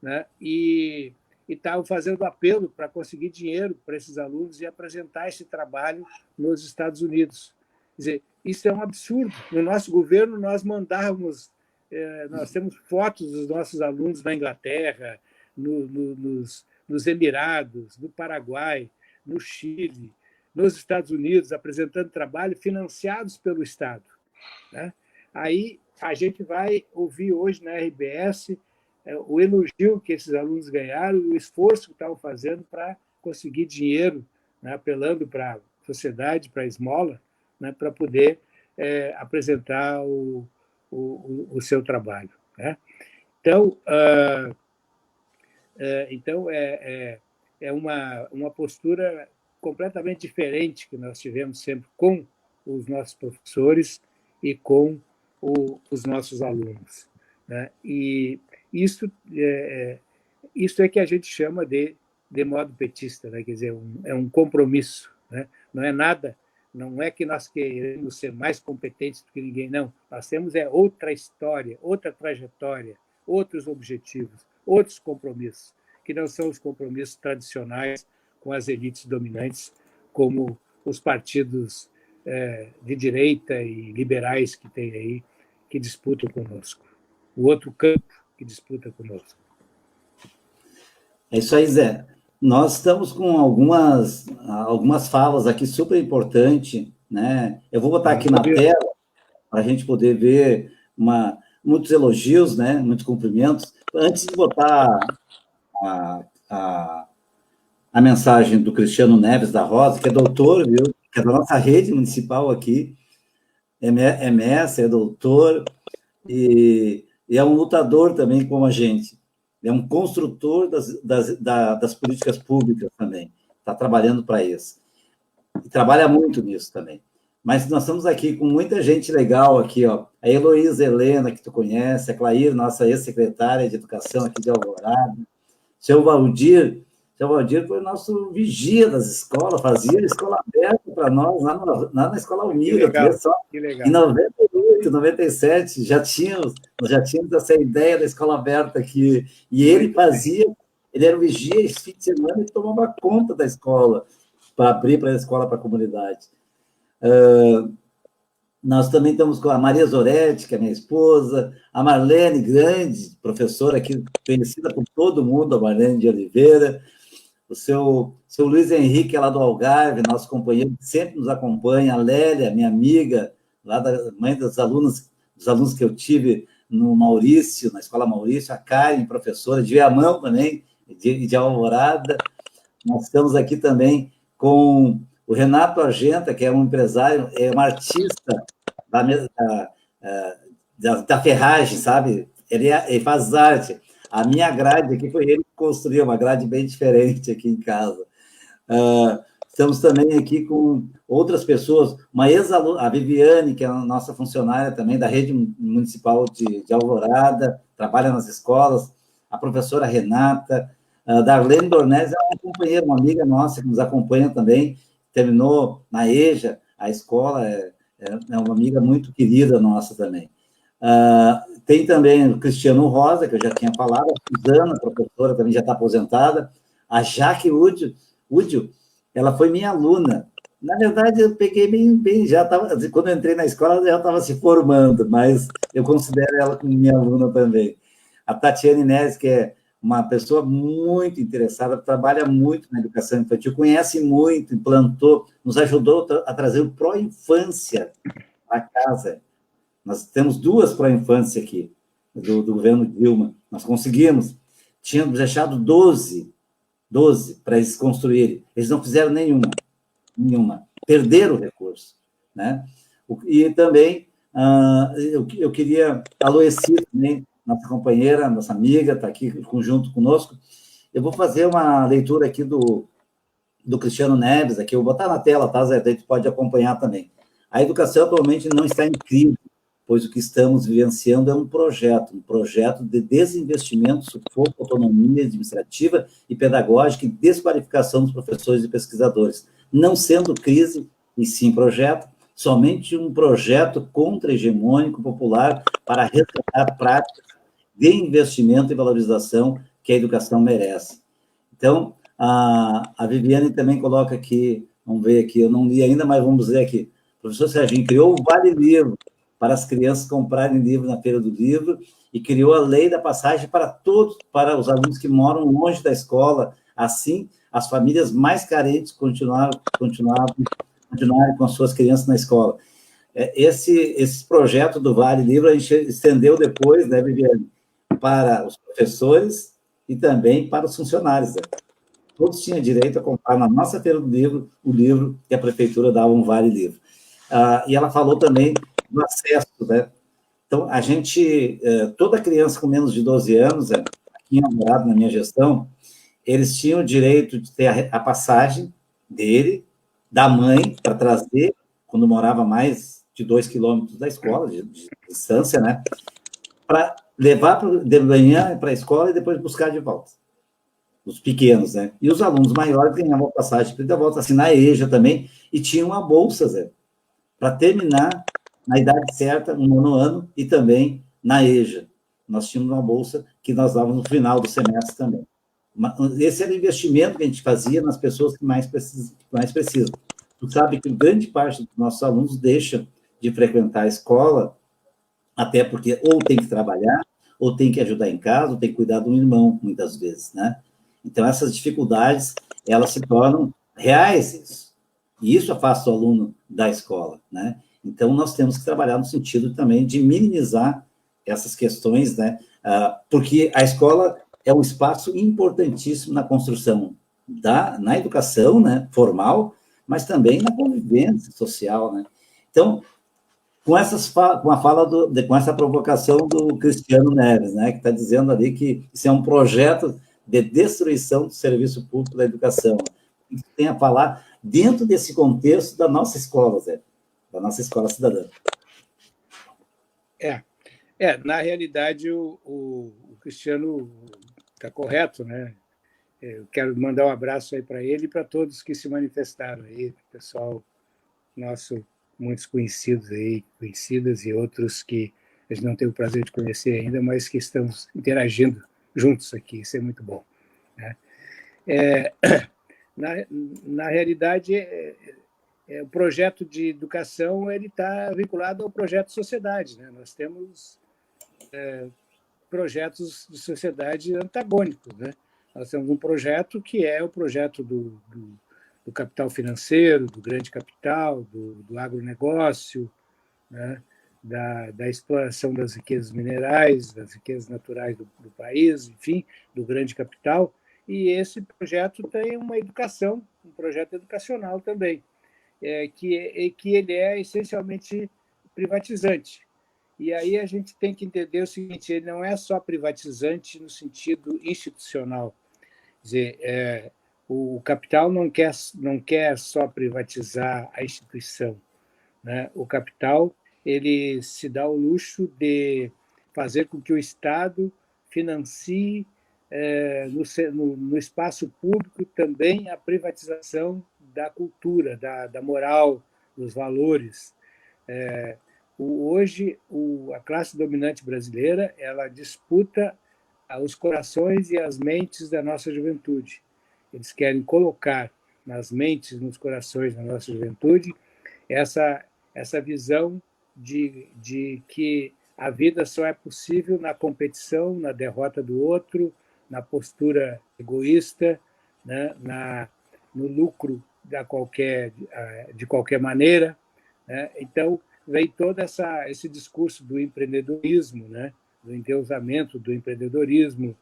né? E estavam fazendo apelo para conseguir dinheiro para esses alunos e apresentar esse trabalho nos Estados Unidos. Quer dizer, isso é um absurdo. No nosso governo, nós mandávamos, nós temos fotos dos nossos alunos na Inglaterra, nos Emirados, no Paraguai, no Chile, nos Estados Unidos, apresentando trabalho financiados pelo Estado, né? Aí a gente vai ouvir hoje na RBS o elogio que esses alunos ganharam, o esforço que estavam fazendo para conseguir dinheiro, né, apelando para a sociedade, para a esmola, né, para poder apresentar o seu trabalho, né? Então, é uma postura completamente diferente que nós tivemos sempre com os nossos professores e com os nossos alunos, né? E isso é que a gente chama de modo petista, né? Quer dizer, é um compromisso, né? Não é nada, não é que nós queremos ser mais competentes do que ninguém, não. Nós temos outra história, outra trajetória, outros objetivos, outros compromissos, que não são os compromissos tradicionais com as elites dominantes, como os partidos de direita e liberais que tem aí, que disputam conosco. O outro campo que disputa conosco. É isso aí, Zé. Nós estamos com algumas falas aqui super importantes, né? Eu vou botar aqui na tela para a gente poder ver muitos elogios, né? Muitos cumprimentos. Antes de botar a mensagem do Cristiano Neves da Rosa, que é doutor, viu? Que é da nossa rede municipal aqui, é mestre, é doutor, e é um lutador também como a gente. É um construtor das políticas públicas também. Está trabalhando para isso. E trabalha muito nisso também. Mas nós estamos aqui com muita gente legal aqui, ó. A Heloísa Helena, que tu conhece, a Clair, nossa ex-secretária de Educação aqui de Alvorada. Seu Valdir foi o nosso vigia das escolas, fazia a escola aberta para nós, lá na Escola Almira. Que legal. Em 98, 97, nós já tínhamos essa ideia da escola aberta aqui. E ele era o vigia esse fim de semana e tomava conta da escola, para abrir para a escola, para a comunidade. Nós também estamos com a Maria Zoretti, que é minha esposa, a Marlene Grande, professora aqui, conhecida por todo mundo, a Marlene de Oliveira, o seu Luiz Henrique, lá do Algarve, nosso companheiro, que sempre nos acompanha, a Lélia, minha amiga, lá da mãe dos alunos que eu tive no Maurício, na Escola Maurício, a Karen, professora de Viamão também, de Alvorada. Nós estamos aqui também com o Renato Argenta, que é um empresário, é um artista da ferragem, sabe? Ele faz arte. A minha grade aqui foi ele que construiu, uma grade bem diferente aqui em casa. Estamos também aqui com outras pessoas, uma ex-aluna, a Viviane, que é a nossa funcionária também da rede municipal de Alvorada, trabalha nas escolas, a professora Renata, a Darlene Dornelles é uma companheira, uma amiga nossa que nos acompanha também, terminou na EJA, a escola, é uma amiga muito querida nossa também. Tem também o Cristiano Rosa, que eu já tinha falado, a Suzana, professora, também já está aposentada, a Jaque Údio, ela foi minha aluna. Na verdade, eu peguei bem já estava, quando eu entrei na escola, ela já estava se formando, mas eu considero ela como minha aluna também. A Tatiane Neres, que é uma pessoa muito interessada, trabalha muito na educação infantil, conhece muito, implantou, nos ajudou a trazer o Pró-Infância para casa. Nós temos 2 Pró-Infância aqui, do governo Dilma. Nós conseguimos. Tínhamos deixado 12 para eles construírem. Eles não fizeram nenhuma. Perderam o recurso, né? E também, eu queria... A Loeci também, nossa companheira, nossa amiga, está aqui junto conosco. Eu vou fazer uma leitura aqui do do Cristiano Neves, aqui eu vou botar na tela, tá, Zé? Daí tu pode acompanhar também. A educação atualmente não está em crise, pois o que estamos vivenciando é um projeto de desinvestimento, sufoco, autonomia administrativa e pedagógica e desqualificação dos professores e pesquisadores. Não sendo crise, e sim projeto, somente um projeto contra-hegemônico popular para resgatar práticas de investimento e valorização que a educação merece. Então, a Viviane também coloca aqui, vamos ver aqui, eu não li ainda, mas vamos ver aqui. O professor Serginho criou o Vale Livro para as crianças comprarem livro na Feira do Livro e criou a lei da passagem para todos, para os alunos que moram longe da escola. Assim, as famílias mais carentes continuarem com as suas crianças na escola. Esse projeto do Vale Livro a gente estendeu depois, né, Viviane, para os professores e também para os funcionários. Né? Todos tinham direito a comprar na nossa Feira do Livro o livro que a prefeitura dava um Vale Livro. E ela falou também do acesso, né? Então, a gente, toda criança com menos de 12 anos, aqui em Alvorada, na minha gestão, eles tinham o direito de ter a passagem dele, da mãe, para trazer, quando morava mais de 2 quilômetros da escola, de distância, né? Para levar de manhã para a escola e depois buscar de volta. Os pequenos, né? E os alunos maiores ganhavam passagem de volta, assim, na EJA também, e tinham uma bolsa, Zé, para terminar na idade certa, no nono ano, e também na EJA. Nós tínhamos uma bolsa que nós dávamos no final do semestre também. Esse era o investimento que a gente fazia nas pessoas que mais precisam. Tu sabe que grande parte dos nossos alunos deixa de frequentar a escola, até porque ou tem que trabalhar, ou tem que ajudar em casa, ou tem que cuidar de um irmão, muitas vezes, né? Então, essas dificuldades, elas se tornam reais, e isso afasta o aluno da escola, né? Então, nós temos que trabalhar no sentido também de minimizar essas questões, né? Porque a escola é um espaço importantíssimo na construção na educação, né, formal, mas também na convivência social, né? Então, com essa provocação do Cristiano Neves, né, que está dizendo ali que isso é um projeto de destruição do serviço público da educação. O que tem a falar dentro desse contexto da nossa escola, Zé, da nossa escola cidadã. Na realidade, o Cristiano está correto, né? Eu quero mandar um abraço aí para ele e para todos que se manifestaram aí, pessoal nosso, muitos conhecidos aí, conhecidas e outros que a gente não tem o prazer de conhecer ainda, mas que estamos interagindo juntos aqui, isso é muito bom. Né? Na realidade, o projeto de educação ele está vinculado ao projeto de sociedade. Né? Nós temos projetos de sociedade antagônicos. Né? Nós temos um projeto que é o projeto do capital financeiro, do grande capital, do agronegócio, né? da exploração das riquezas minerais, das riquezas naturais do país, enfim, do grande capital. E esse projeto tem uma educação, um projeto educacional também, que ele é essencialmente privatizante. E aí a gente tem que entender o seguinte: ele não é só privatizante no sentido institucional. Quer dizer, o capital não quer só privatizar a instituição. Né? O capital ele se dá o luxo de fazer com que o Estado financie no espaço público também a privatização da cultura, da moral, dos valores. Hoje, a classe dominante brasileira ela disputa os corações e as mentes da nossa juventude. Eles querem colocar nas mentes, nos corações da nossa juventude, essa visão de que a vida só é possível na competição, na derrota do outro, na postura egoísta, né? No lucro de qualquer maneira. Né? Então, vem todo esse discurso do empreendedorismo, né? Do endeusamento do empreendedorismo,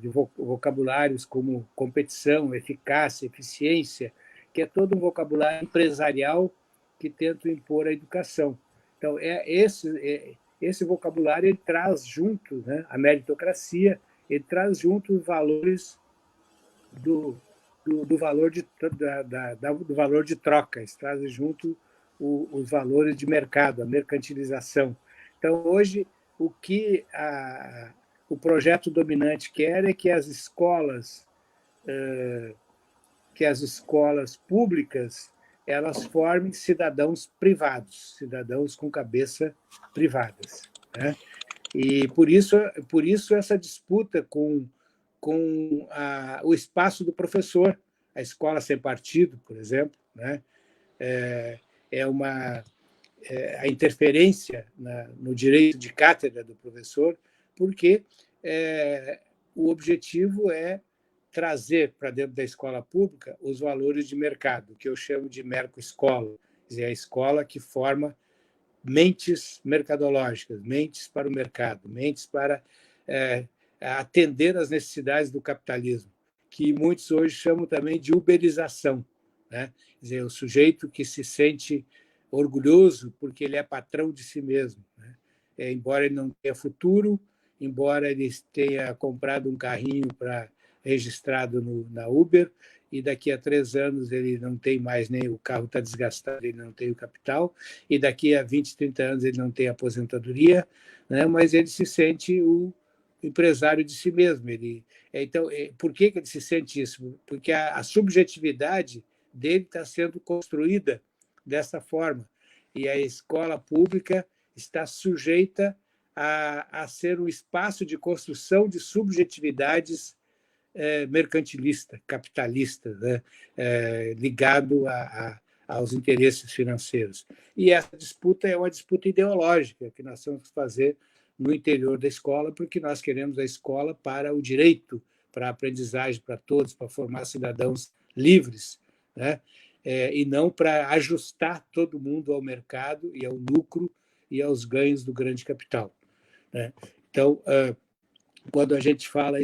de vocabulários como competição, eficácia, eficiência, que é todo um vocabulário empresarial que tenta impor a educação. Então, esse vocabulário ele traz junto, né, a meritocracia, ele traz junto os valores do do valor do valor de troca, eles trazem junto os valores de mercado, a mercantilização. Então, hoje, o que o projeto dominante quer é que as escolas públicas elas formem cidadãos privados, cidadãos com cabeça privadas, né? E por isso essa disputa com o espaço do professor, a escola sem partido, por exemplo, né? A interferência no direito de cátedra do professor, porque o objetivo é trazer para dentro da escola pública os valores de mercado, que eu chamo de mercoescola, quer dizer, a escola que forma mentes mercadológicas, mentes para o mercado, mentes para atender às necessidades do capitalismo, que muitos hoje chamam também de uberização, né? Quer dizer, o sujeito que se sente orgulhoso porque ele é patrão de si mesmo, né? Embora ele não tenha futuro, embora ele tenha comprado um carrinho registrado na Uber, e daqui a 3 anos ele não tem mais, nem o carro está desgastado, ele não tem o capital, e daqui a 20, 30 anos ele não tem aposentadoria, né? Mas ele se sente o empresário de si mesmo. Então, por que ele se sente isso? Porque a subjetividade dele está sendo construída dessa forma, e a escola pública está sujeita a ser um espaço de construção de subjetividades mercantilista, capitalista, né? Ligado aos interesses financeiros. E essa disputa é uma disputa ideológica que nós temos que fazer no interior da escola, porque nós queremos a escola para o direito, para a aprendizagem para todos, para formar cidadãos livres, né? E não para ajustar todo mundo ao mercado e ao lucro e aos ganhos do grande capital, né? Então, quando a gente fala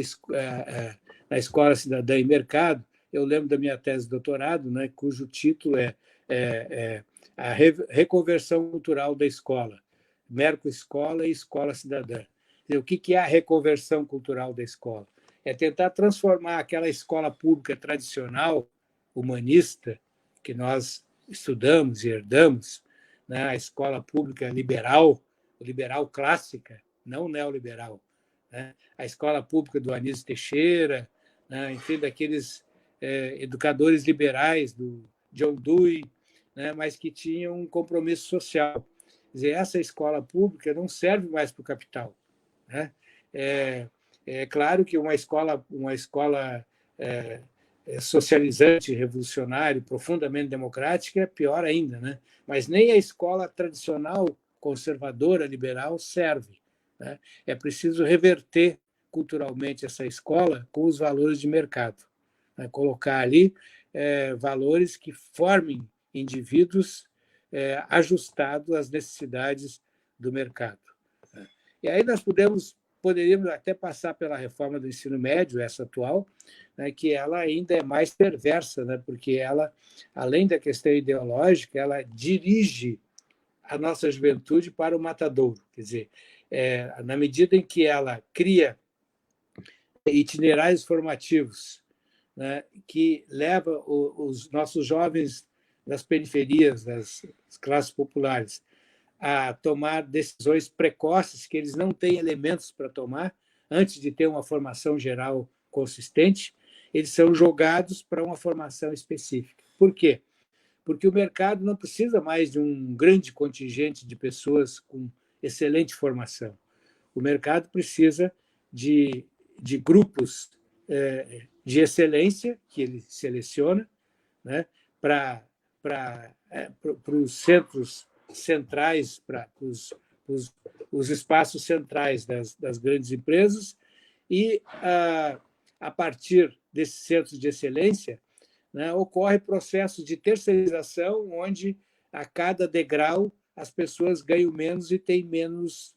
na Escola Cidadã e Mercado, eu lembro da minha tese de doutorado, né, cujo título é a reconversão cultural da escola, Mercoescola e Escola Cidadã. O que é a reconversão cultural da escola? É tentar transformar aquela escola pública tradicional, humanista, que nós estudamos e herdamos, né, a escola pública liberal clássica, não neoliberal, né? A escola pública do Anísio Teixeira, né? Enfim, daqueles educadores liberais do John Dewey, né? Mas que tinham um compromisso social. Quer dizer, essa escola pública não serve mais para o capital, né? É claro que uma escola socializante, revolucionária, profundamente democrática é pior ainda, né? Mas nem a escola tradicional, conservadora, liberal serve, né? É preciso reverter culturalmente essa escola com os valores de mercado, né? Colocar ali valores que formem indivíduos ajustados às necessidades do mercado, né? E aí nós poderíamos até passar pela reforma do ensino médio, essa atual, né, que ela ainda é mais perversa, né, porque ela, além da questão ideológica, ela dirige a nossa juventude para o matadouro. Quer dizer, na medida em que ela cria itinerários formativos, né, que leva os nossos jovens das periferias, das classes populares, a tomar decisões precoces que eles não têm elementos para tomar antes de ter uma formação geral consistente, eles são jogados para uma formação específica. Por quê? Porque o mercado não precisa mais de um grande contingente de pessoas com excelente formação. O mercado precisa de grupos de excelência que ele seleciona, né, para os centros centrais, para os espaços centrais das grandes empresas, e, a partir desses centros de excelência, né, ocorre processo de terceirização, onde a cada degrau as pessoas ganham menos e têm menos,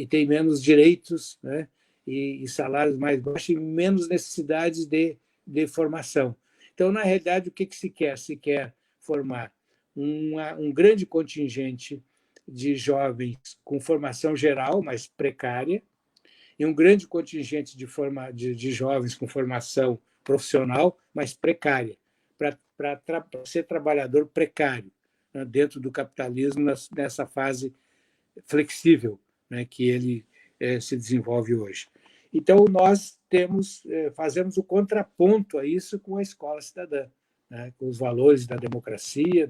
têm menos direitos, né, e salários mais baixos e menos necessidades de formação. Então, na realidade, o que se quer? Se quer formar um grande contingente de jovens com formação geral, mas precária, e um grande contingente de jovens com formação profissional, mas precária, para ser trabalhador precário, né, dentro do capitalismo, nessa fase flexível, né, que ele se desenvolve hoje. Então, nós fazemos o contraponto a isso com a escola cidadã, né, com os valores da democracia,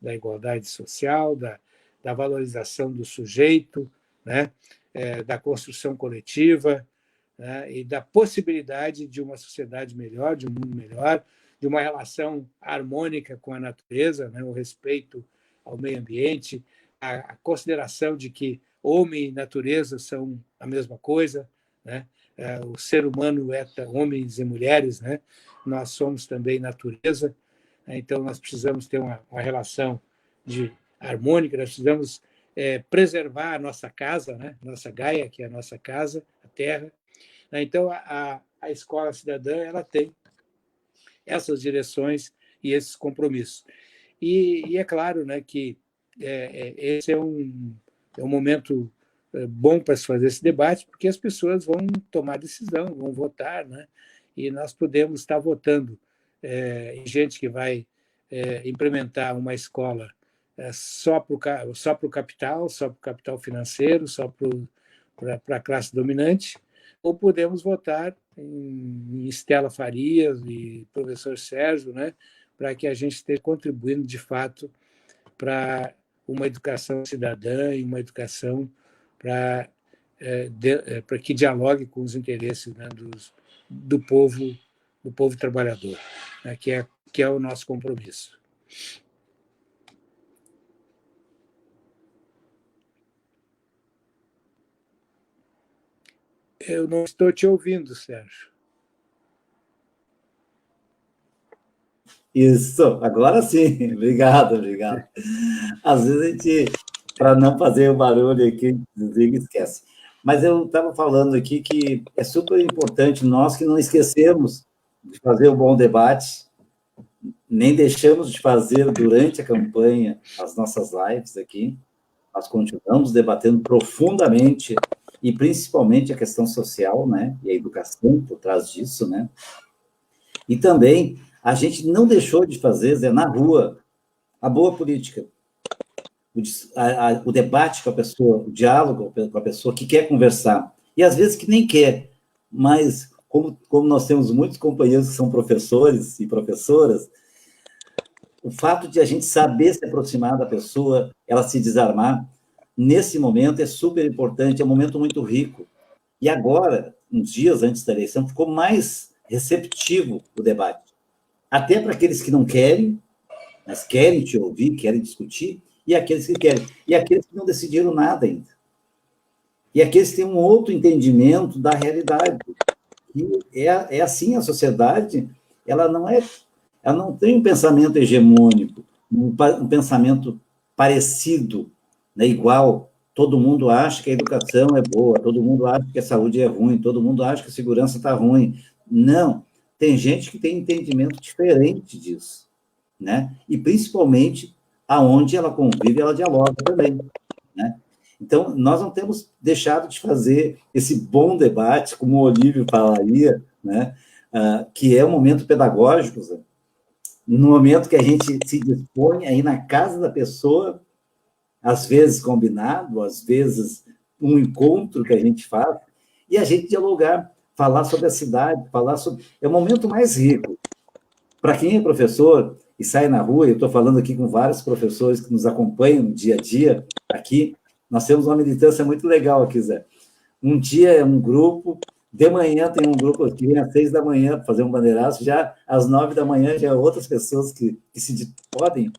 da igualdade social, da valorização do sujeito, né, da construção coletiva, né, e da possibilidade de uma sociedade melhor, de um mundo melhor, de uma relação harmônica com a natureza, né, o respeito ao meio ambiente, a consideração de que homem e natureza são a mesma coisa, né? O ser humano é homens e mulheres, né? Nós somos também natureza, né? Então nós precisamos ter uma relação harmônica, nós precisamos preservar a nossa casa, né? Nossa Gaia, que é a nossa casa, a Terra. Então a Escola Cidadã ela tem essas direções e esses compromissos. E é claro, né, que esse é um momento bom para se fazer esse debate, porque as pessoas vão tomar decisão, vão votar, né? E nós podemos estar votando em gente que vai implementar uma escola só para o capital financeiro, só para a classe dominante, ou podemos votar em Estela Farias e professor Sérgio, né? Para que a gente esteja contribuindo, de fato, para uma educação cidadã e uma educação para que dialogue com os interesses, né, do povo trabalhador, né, que é o nosso compromisso. Eu não estou te ouvindo, Sérgio. Isso, agora sim. Obrigado, obrigado. Às vezes a gente, para não fazer o barulho aqui, desliga e esquece. Mas eu estava falando aqui que é super importante nós que não esquecemos de fazer um bom debate, nem deixamos de fazer durante a campanha as nossas lives aqui. Nós continuamos debatendo profundamente e principalmente a questão social, né, e a educação por trás disso, né. E também a gente não deixou de fazer, Zé, na rua, a boa política, o debate com a pessoa, o diálogo com a pessoa que quer conversar, e às vezes que nem quer, mas como nós temos muitos companheiros que são professores e professoras, o fato de a gente saber se aproximar da pessoa, ela se desarmar, nesse momento é super importante, é um momento muito rico. E agora, uns dias antes da eleição, ficou mais receptivo o debate. Até para aqueles que não querem, mas querem te ouvir, querem discutir, e aqueles que querem. E aqueles que não decidiram nada ainda. E aqueles que têm um outro entendimento da realidade. E é assim a sociedade, ela não tem um pensamento hegemônico, um pensamento parecido, né, igual. Todo mundo acha que a educação é boa, todo mundo acha que a saúde é ruim, todo mundo acha que a segurança está ruim. Não, tem gente que tem entendimento diferente disso, né? E principalmente aonde ela convive, ela dialoga também, né? Então, nós não temos deixado de fazer esse bom debate, como o Olívio falaria, né? Que é um momento pedagógico, Zé. No momento que a gente se dispõe a ir na casa da pessoa, às vezes combinado, às vezes um encontro que a gente faz, e a gente dialogar, falar sobre a cidade, falar sobre... É o momento mais rico. Para quem é professor e sai na rua, eu estou falando aqui com vários professores que nos acompanham no dia a dia aqui, nós temos uma militância muito legal aqui, Zé. Um dia é um grupo, de manhã tem um grupo que vem às 6 da manhã para fazer um bandeiraço, já às 9 da manhã já é outras pessoas que podem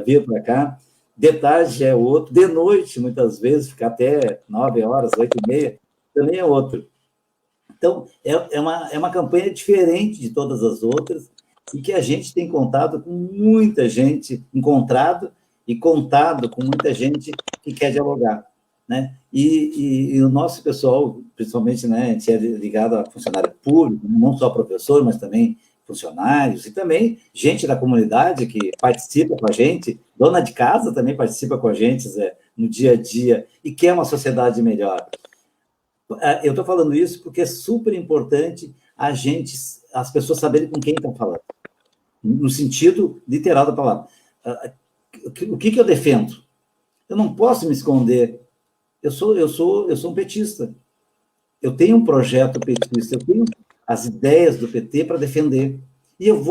vir para cá, de tarde já é outro, de noite, muitas vezes, ficar até 9 horas, 8h30, também é outro. Então, é uma campanha diferente de todas as outras, e que a gente tem contado com muita gente, encontrado e contado com muita gente que quer dialogar, né? E o nosso pessoal, principalmente, né, a gente é ligado a funcionário público, não só professor, mas também funcionários, e também gente da comunidade que participa com a gente, dona de casa também participa com a gente, Zé, no dia a dia, e quer uma sociedade melhor. Eu estou falando isso porque é super importante a gente as pessoas saberem com quem estão falando, no sentido literal da palavra. O que eu defendo? Eu não posso me esconder. Eu sou um petista. Eu tenho um projeto petista, eu tenho as ideias do PT para defender. E eu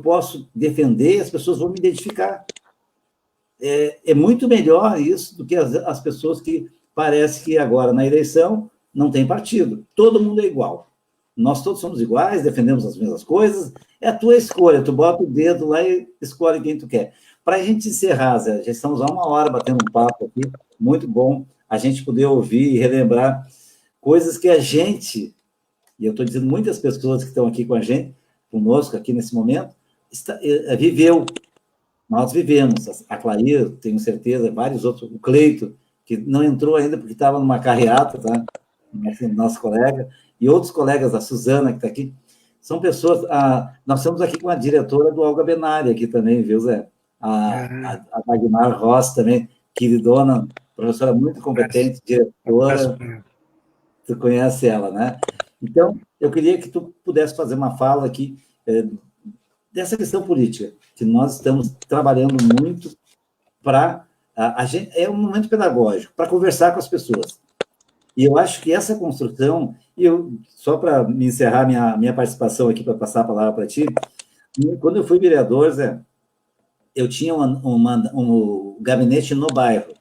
posso defender, as pessoas vão me identificar. É muito melhor isso do que as pessoas que parece que agora, na eleição, não tem partido. Todo mundo é igual. Nós todos somos iguais, defendemos as mesmas coisas. É a tua escolha. Tu bota o dedo lá e escolhe quem tu quer. Para a gente encerrar, Zé, já estamos há 1 hora batendo um papo aqui. Muito bom a gente poder ouvir e relembrar coisas que a gente, e eu estou dizendo muitas pessoas que estão aqui com a gente, conosco aqui nesse momento, viveu. Nós vivemos. A Clair, tenho certeza, vários outros, o Cleito, que não entrou ainda porque estava numa carreata, tá? Nosso colega, e outros colegas, a Suzana, que está aqui, são pessoas... nós estamos aqui com a diretora do Olga Benari aqui também, viu, Zé? A Wagner Ross também, queridona, professora muito competente, diretora, tu conhece ela, né? Então, eu queria que tu pudesse fazer uma fala aqui dessa questão política, que nós estamos trabalhando muito para... é um momento pedagógico, para conversar com as pessoas. E eu acho que essa construção, só para me encerrar minha participação aqui, para passar a palavra para ti, quando eu fui vereador, Zé, eu tinha um gabinete no bairro.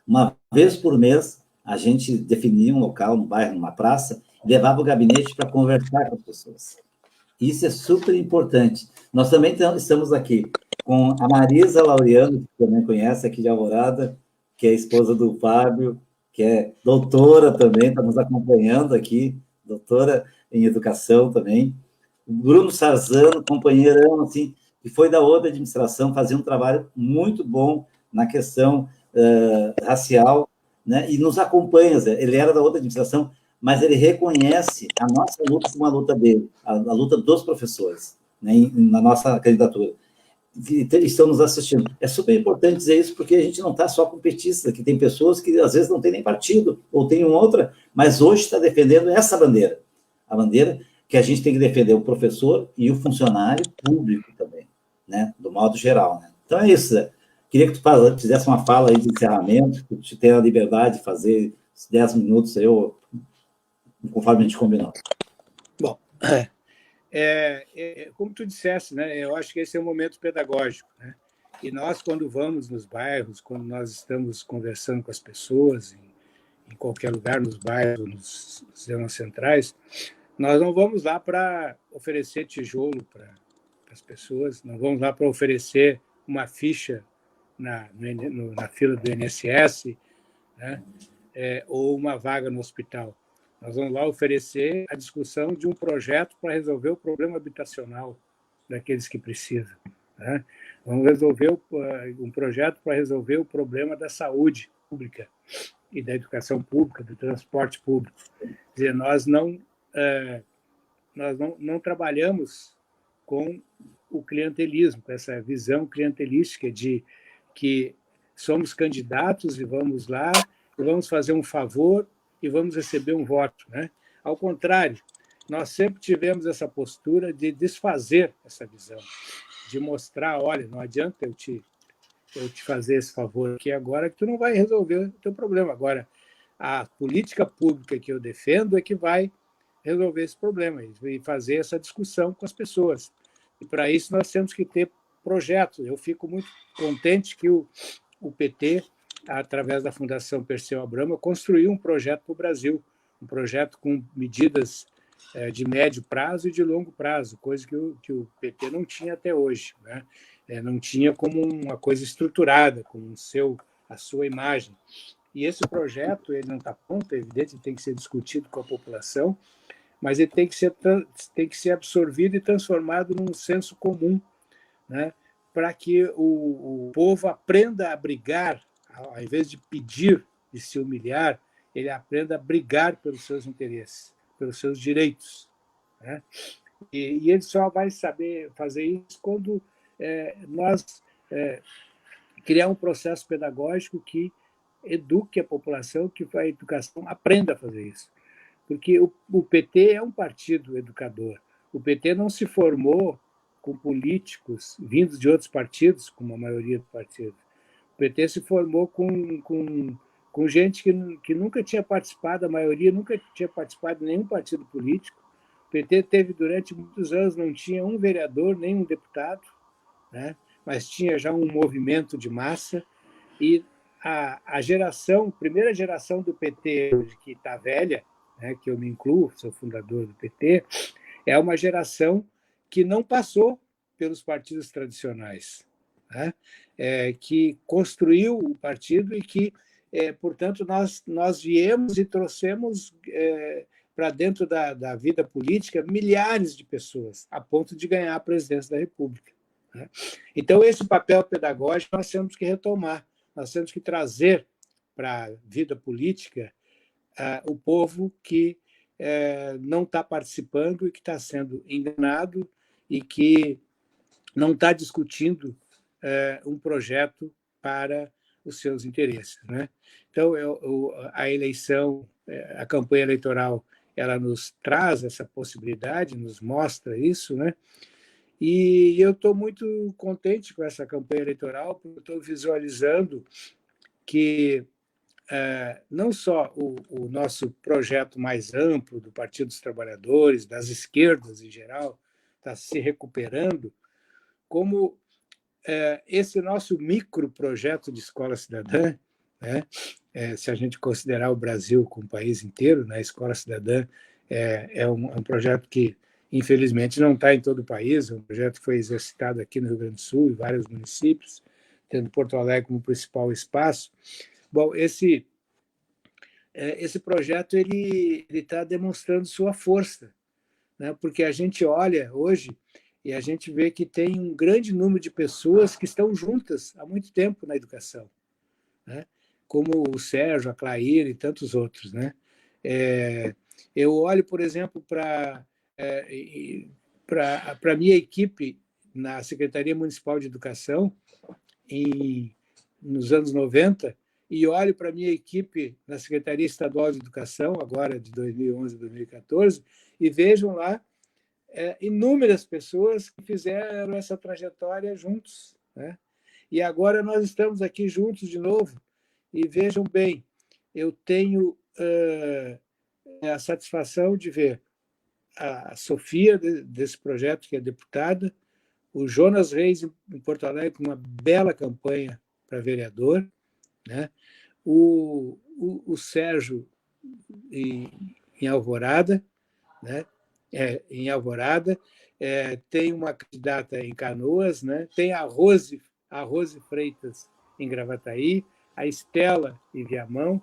Uma vez por mês, a gente definia um local no bairro, numa praça, e levava o gabinete para conversar com as pessoas. Isso é super importante. Nós também estamos aqui com a Marisa Laureano, que também conhece aqui de Alvorada, que é a esposa do Fábio, que é doutora também, está nos acompanhando aqui, doutora em educação também. O Bruno Sarzano, companheirão, assim, que foi da outra administração, fazia um trabalho muito bom na questão racial, né? E nos acompanha, Zé. Ele era da outra administração, mas ele reconhece a nossa luta como a luta dele, a luta dos professores, né? Na nossa candidatura. Que estão nos assistindo. É super importante dizer isso, porque a gente não está só com petistas, que tem pessoas que às vezes não têm nem partido, ou tem uma outra, mas hoje está defendendo essa bandeira. A bandeira que a gente tem que defender o professor e o funcionário público também, né? Do modo geral, né? Então é isso, Zé. Queria que tu fizesse uma fala aí de encerramento, que tu tenha a liberdade de fazer 10 minutos, conforme a gente combinou. Bom, como tu disseste, né, eu acho que esse é um momento pedagógico, né? E nós, quando vamos nos bairros, quando nós estamos conversando com as pessoas, em qualquer lugar, nos bairros, nos zonas centrais, nós não vamos lá para oferecer tijolo para as pessoas, não vamos lá para oferecer uma ficha na fila do INSS, né? Ou uma vaga no hospital. Nós vamos lá oferecer a discussão de um projeto para resolver o problema habitacional daqueles que precisam, né? Vamos resolver um projeto para resolver o problema da saúde pública e da educação pública, do transporte público. Quer dizer, nós não trabalhamos com o clientelismo, com essa visão clientelística de que somos candidatos e vamos lá e vamos fazer um favor e vamos receber um voto, né? Ao contrário, nós sempre tivemos essa postura de desfazer essa visão, de mostrar, olha, não adianta eu te fazer esse favor aqui agora que tu não vai resolver o teu problema. Agora, a política pública que eu defendo é que vai resolver esse problema e fazer essa discussão com as pessoas. E, para isso, nós temos que ter projetos. Eu fico muito contente que o PT, através da Fundação Perseu Abramo, construiu um projeto para o Brasil, um projeto com medidas de médio prazo e de longo prazo, coisa que o PT não tinha até hoje, né? Não tinha como uma coisa estruturada, com a sua imagem. E esse projeto ele não está pronto, é evidente, ele tem que ser discutido com a população, mas ele tem que ser absorvido e transformado num senso comum, né? Para que o povo aprenda a brigar, ao invés de pedir, de se humilhar, ele aprenda a brigar pelos seus interesses, pelos seus direitos, né? E ele só vai saber fazer isso quando nós criar um processo pedagógico que eduque a população, que a educação aprenda a fazer isso. Porque o PT é um partido educador. O PT não se formou com políticos vindos de outros partidos, como a maioria do partido. O PT se formou com gente que nunca tinha participado, a maioria nunca tinha participado de nenhum partido político. O PT teve, durante muitos anos, não tinha um vereador, nem um deputado, né? Mas tinha já um movimento de massa. E a primeira geração do PT, que está velha, né, que eu me incluo, sou fundador do PT, é uma geração que não passou pelos partidos tradicionais, né? Que construiu o partido e que, portanto, nós viemos e trouxemos para dentro da vida política milhares de pessoas, a ponto de ganhar a presidência da República, né? Então, esse papel pedagógico nós temos que retomar, nós temos que trazer para a vida política o povo que não está participando e que está sendo enganado e que não está discutindo um projeto para os seus interesses, né? Então, a eleição, a campanha eleitoral, ela nos traz essa possibilidade, nos mostra isso, né? E eu estou muito contente com essa campanha eleitoral, porque eu estou visualizando que não só o nosso projeto mais amplo do Partido dos Trabalhadores, das esquerdas em geral, está se recuperando, como esse nosso microprojeto de escola cidadã, né? Se a gente considerar o Brasil como país inteiro, né? A escola cidadã é um projeto que, infelizmente, não está em todo o país, é um projeto que foi exercitado aqui no Rio Grande do Sul, em vários municípios, tendo Porto Alegre como principal espaço. Bom, esse projeto ele está demonstrando sua força, né? Porque a gente olha hoje e a gente vê que tem um grande número de pessoas que estão juntas há muito tempo na educação, né? Como o Sérgio, a Clair e tantos outros, né? Eu olho, por exemplo, para a minha equipe na Secretaria Municipal de Educação nos anos 90 e olho para a minha equipe na Secretaria Estadual de Educação, agora de 2011 a 2014, e vejam lá inúmeras pessoas que fizeram essa trajetória juntos, né? E agora nós estamos aqui juntos de novo. E vejam bem, eu tenho a satisfação de ver a Sofia desse projeto, que é deputada, o Jonas Reis em Porto Alegre com uma bela campanha para vereador, né? O Sérgio em Alvorada, né? Em Alvorada, tem uma candidata em Canoas, né? Tem a Rose Freitas em Gravataí, a Estela em Viamão,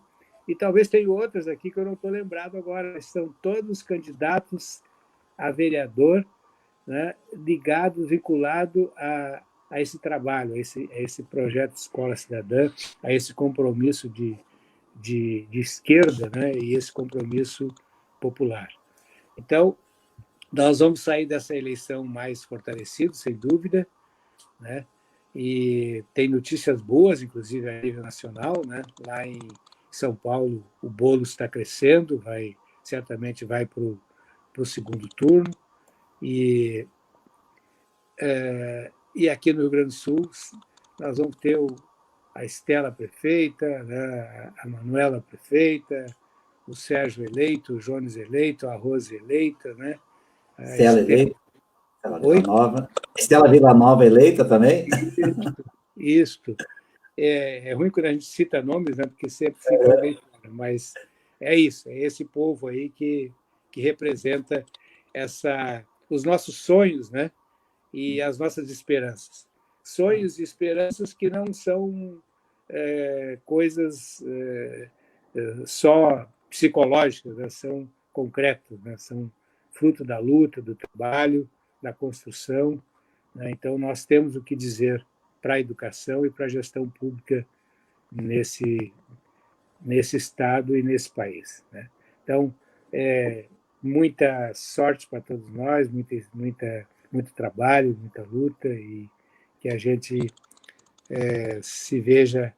e talvez tenha outras aqui que eu não estou lembrado agora. São todos candidatos a vereador, né? Ligado, vinculado a esse trabalho, a esse projeto Escola Cidadã, a esse compromisso de esquerda, né? E esse compromisso popular. Então, nós vamos sair dessa eleição mais fortalecidos, sem dúvida, né? E tem notícias boas, inclusive a nível nacional, né? Lá em São Paulo, o bolo está crescendo, certamente vai para o segundo turno. E aqui no Rio Grande do Sul, nós vamos ter a Estela prefeita, né? A Manuela prefeita, o Sérgio eleito, o Jones eleito, a Rose eleita, né? Estela eleita, Estela Villanova. Estela Villanova eleita também? Isso. É ruim quando a gente cita nomes, né? Porque sempre fica bem claro, mas é isso, é esse povo aí que representa os nossos sonhos, né? E as nossas esperanças. Sonhos e esperanças que não são coisas só psicológicas, né? São concretas, né? São fruto da luta, do trabalho, da construção, né? Então, nós temos o que dizer para a educação e para a gestão pública nesse Estado e nesse país, né? Então, muita sorte para todos nós, muito trabalho, muita luta e que a gente se veja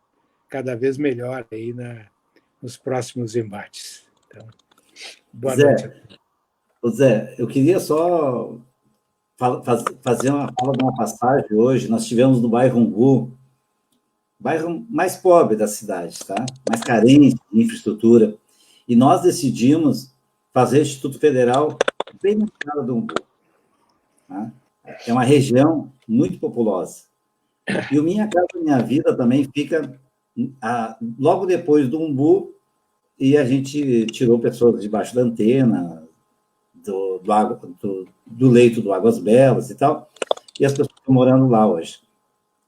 cada vez melhor aí nos próximos embates. Então, boa Zé, noite a todos. Zé, eu queria só fazer uma fala de uma passagem hoje. Nós tivemos no bairro Umbu, bairro mais pobre da cidade, tá? Mais carente de infraestrutura, e nós decidimos fazer o Instituto Federal bem na cara do Umbu. Tá? É uma região muito populosa. E o Minha Casa Minha Vida também fica logo depois do Umbu, e a gente tirou pessoas debaixo da antena, do leito do Águas Belas e tal, e as pessoas estão morando lá hoje.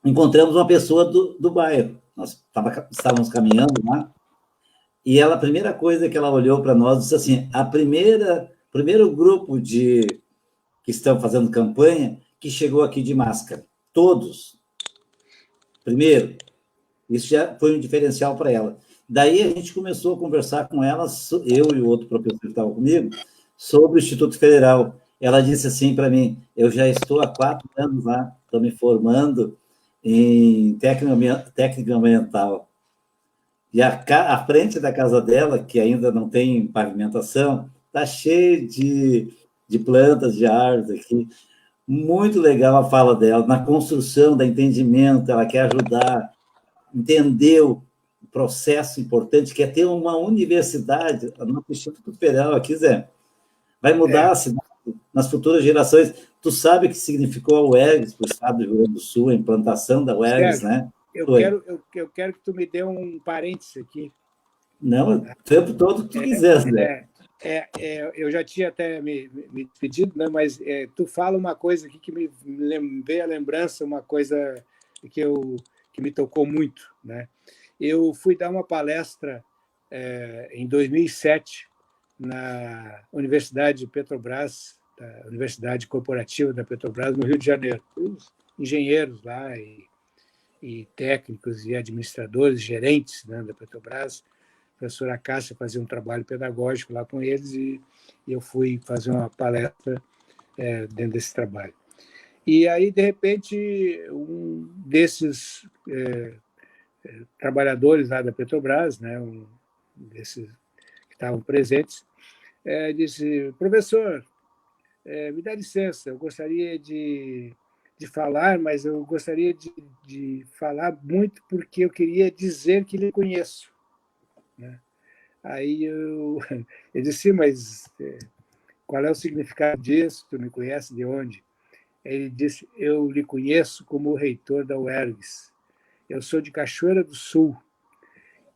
Encontramos uma pessoa do bairro, nós estávamos caminhando lá, e a primeira coisa que ela olhou para nós, disse assim, primeiro grupo que estão fazendo campanha, que chegou aqui de máscara, todos. Primeiro, isso já foi um diferencial para ela. Daí a gente começou a conversar com ela, eu e o outro professor que estava comigo, sobre o Instituto Federal. Ela disse assim para mim, eu já estou há 4 anos lá, estou me formando em técnica ambiental. E a frente da casa dela, que ainda não tem pavimentação, está cheio de plantas, de árvores aqui. Muito legal a fala dela, na construção, da entendimento, ela quer ajudar, entendeu o processo importante, que é ter uma universidade, a nossa Instituto Federal aqui, Zé, vai mudar a cidade nas futuras gerações. Tu sabe o que significou a UERGS para o estado do Rio Grande do Sul, a implantação da UERGS, né? Eu quero que tu me dê um parênteses aqui. Não, o tempo todo que tu quiser, Zé. Eu já tinha até me despedido, né? Mas tu fala uma coisa aqui que me veio a lembrança, uma coisa que me tocou muito, né? Eu fui dar uma palestra em 2007 na Universidade de Petrobras, da Universidade Corporativa da Petrobras, no Rio de Janeiro. Os engenheiros lá e técnicos e administradores, gerentes, né, da Petrobras. A professora Cássia fazia um trabalho pedagógico lá com eles e eu fui fazer uma palestra dentro desse trabalho. E aí, de repente, um desses trabalhadores lá da Petrobras, né, um desses que estavam presentes, disse, professor, me dá licença, eu gostaria de falar, mas eu gostaria de falar muito porque eu queria dizer que lhe conheço. Né? Aí eu disse, mas qual é o significado disso? Tu me conhece de onde? Ele disse, eu lhe conheço como o reitor da UERGS. Eu sou de Cachoeira do Sul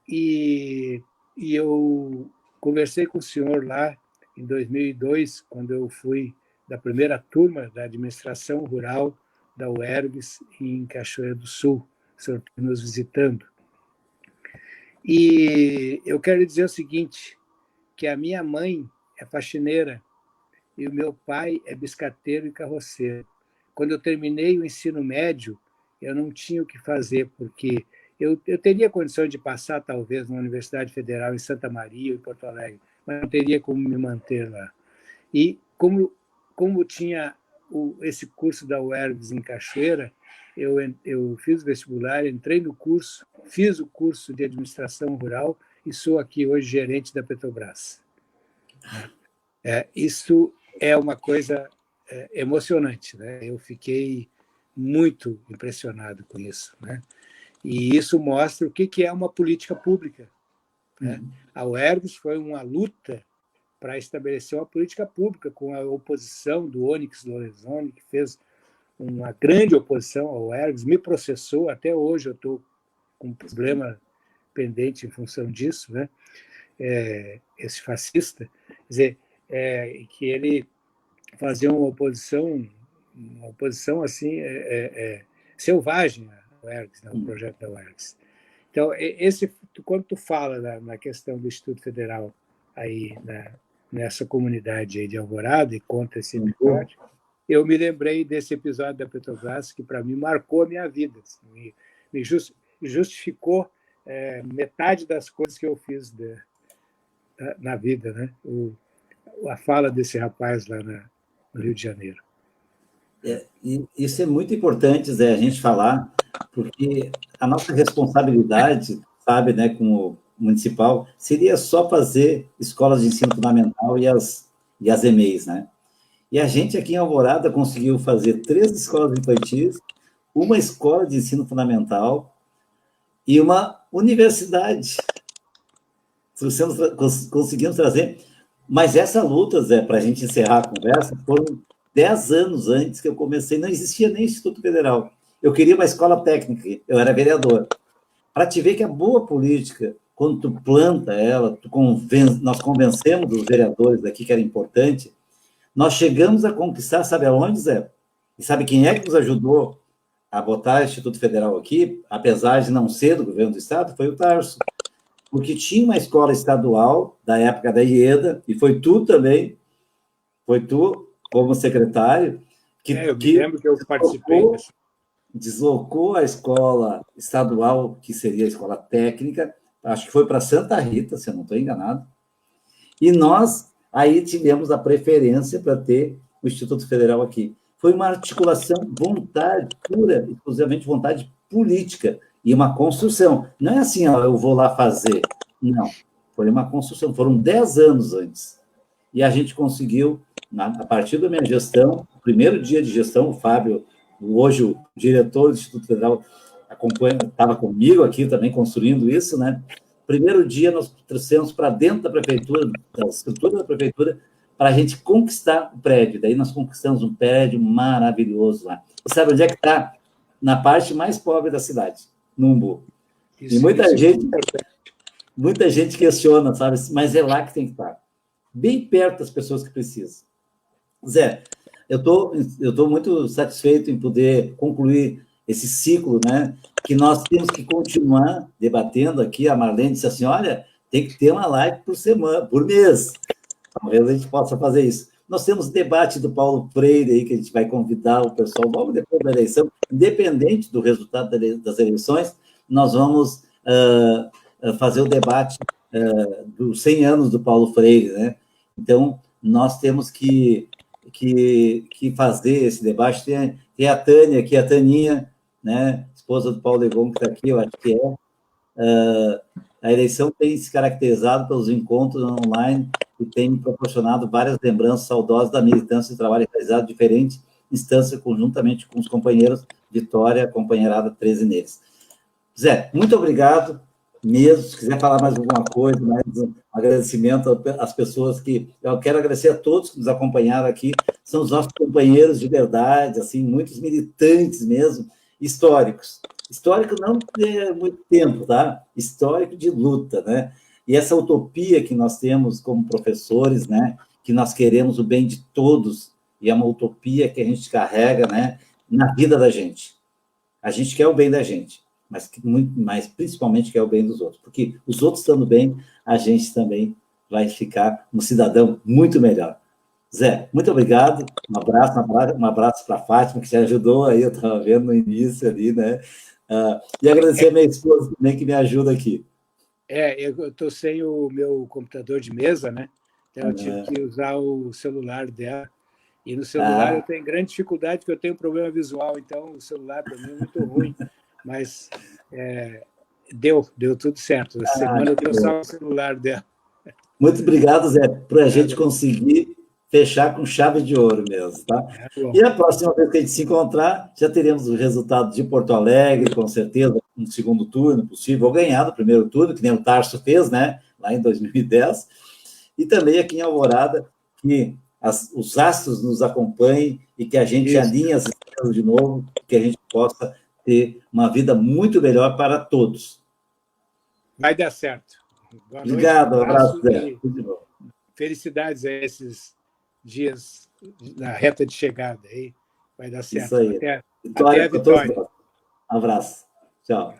e eu conversei com o senhor lá em 2002, quando eu fui da primeira turma da administração rural da UERGS em Cachoeira do Sul, o senhor nos visitando. E eu quero dizer o seguinte, que a minha mãe é faxineira e o meu pai é biscateiro e carroceiro. Quando eu terminei o ensino médio, eu não tinha o que fazer, porque eu teria condição de passar, talvez, na Universidade Federal em Santa Maria ou em Porto Alegre, mas não teria como me manter lá. E como tinha esse curso da UERGS em Cachoeira, eu fiz o vestibular, entrei no curso, fiz o curso de administração rural e sou aqui hoje gerente da Petrobras. Isso é uma coisa emocionante, né? Eu fiquei muito impressionado com isso, né? E isso mostra o que é uma política pública. Né? A UERGS foi uma luta para estabelecer uma política pública com a oposição do Onyx Lorenzoni, que fez uma grande oposição ao UERGS, me processou, até hoje eu estou com um problema pendente em função disso, né? Esse fascista, quer dizer, que ele fazia uma oposição assim, selvagem ao UERGS, né? O projeto da UERGS. Então, quando tu fala na questão do Instituto Federal aí, nessa comunidade aí de Alvorada e conta esse episódio, eu me lembrei desse episódio da Petrobras que, para mim, marcou a minha vida. Assim, me justificou metade das coisas que eu fiz na vida, né? A fala desse rapaz lá no Rio de Janeiro. Isso é muito importante, Zé, a gente falar, porque a nossa responsabilidade, sabe, né, como municipal, seria só fazer escolas de ensino fundamental e e as EMEIs, né? E a gente aqui em Alvorada conseguiu fazer 3 escolas infantis, uma escola de ensino fundamental e uma universidade. Conseguimos trazer. Mas essa luta, Zé, para a gente encerrar a conversa, foram 10 anos antes que eu comecei, não existia nem Instituto Federal. Eu queria uma escola técnica, eu era vereador. Para te ver que a boa política, quando tu planta ela, nós convencemos os vereadores daqui que era importante, nós chegamos a conquistar, sabe aonde, Zé? E sabe quem é que nos ajudou a botar o Instituto Federal aqui, apesar de não ser do governo do Estado? Foi o Tarso. Porque tinha uma escola estadual, da época da IEDA, e foi tu também, foi tu, como secretário, eu me lembro que eu participei dessa. Deslocou a escola estadual, que seria a escola técnica, acho que foi para Santa Rita, se eu não estou enganado, e nós aí tivemos a preferência para ter o Instituto Federal aqui. Foi uma articulação, vontade pura, exclusivamente vontade política, e uma construção. Não é assim, ó, eu vou lá fazer. Não, foi uma construção. Foram 10 anos antes. E a gente conseguiu, a partir da minha gestão, o primeiro dia de gestão, o Fábio, hoje o diretor do Instituto Federal, estava comigo aqui também construindo isso, né? Primeiro dia nós trouxemos para dentro da prefeitura, da estrutura da prefeitura, para a gente conquistar o prédio. Daí nós conquistamos um prédio maravilhoso lá. E sabe onde é que está? Na parte mais pobre da cidade, no Umbu. E muita gente questiona, sabe? Mas é lá que tem que estar. Bem perto das pessoas que precisam. Zé, eu tô muito satisfeito em poder concluir esse ciclo, né? Que nós temos que continuar debatendo aqui. A Marlene disse assim, olha, tem que ter uma live por semana, por mês. Talvez a gente possa fazer isso. Nós temos debate do Paulo Freire aí, que a gente vai convidar o pessoal logo depois da eleição, independente do resultado das eleições, nós vamos fazer o debate dos 100 anos do Paulo Freire, né? Então, nós temos que fazer esse debate. Tem a Tânia aqui, a Taninha, né? Esposa do Paulo Legon, que está aqui, eu acho que é. A eleição tem se caracterizado pelos encontros online e tem me proporcionado várias lembranças saudosas da militância e trabalho realizado em diferentes instâncias, conjuntamente com os companheiros Vitória, companheirada 13 neles. Zé, muito obrigado mesmo. Se quiser falar mais alguma coisa, mais um agradecimento às pessoas que... Eu quero agradecer a todos que nos acompanharam aqui. São os nossos companheiros de verdade, assim, muitos militantes mesmo, históricos. Histórico não de muito tempo, tá? Histórico de luta, né? E essa utopia que nós temos como professores, né? Que nós queremos o bem de todos, e é uma utopia que a gente carrega, né? Na vida da gente. A gente quer o bem da gente, mas principalmente quer o bem dos outros, porque os outros estando bem, a gente também vai ficar um cidadão muito melhor. Zé, muito obrigado, um abraço para a Fátima, que te ajudou aí, eu estava vendo no início ali, né? E agradecer a minha esposa também, que me ajuda aqui. Eu estou sem o meu computador de mesa, né? Então eu tive que usar o celular dela. E no celular eu tenho grande dificuldade, porque eu tenho um problema visual, então o celular para mim é muito ruim. Mas deu tudo certo. Essa semana eu estou só o celular dela. Muito obrigado, Zé, por a gente conseguir fechar com chave de ouro mesmo, tá? E a próxima vez que a gente se encontrar, já teremos o resultado de Porto Alegre, com certeza, no segundo turno possível, ou ganhar no primeiro turno, que nem o Tarso fez, né, lá em 2010, e também aqui em Alvorada, que os astros nos acompanhem e que a gente alinhe as estrelas de novo, que a gente possa ter uma vida muito melhor para todos. Vai dar certo. Boa Obrigado, noite, um abraço, Zé. Felicidades a esses dias na reta de chegada aí. Vai dar certo. Isso aí. Até a vitória. Um abraço. Tchau.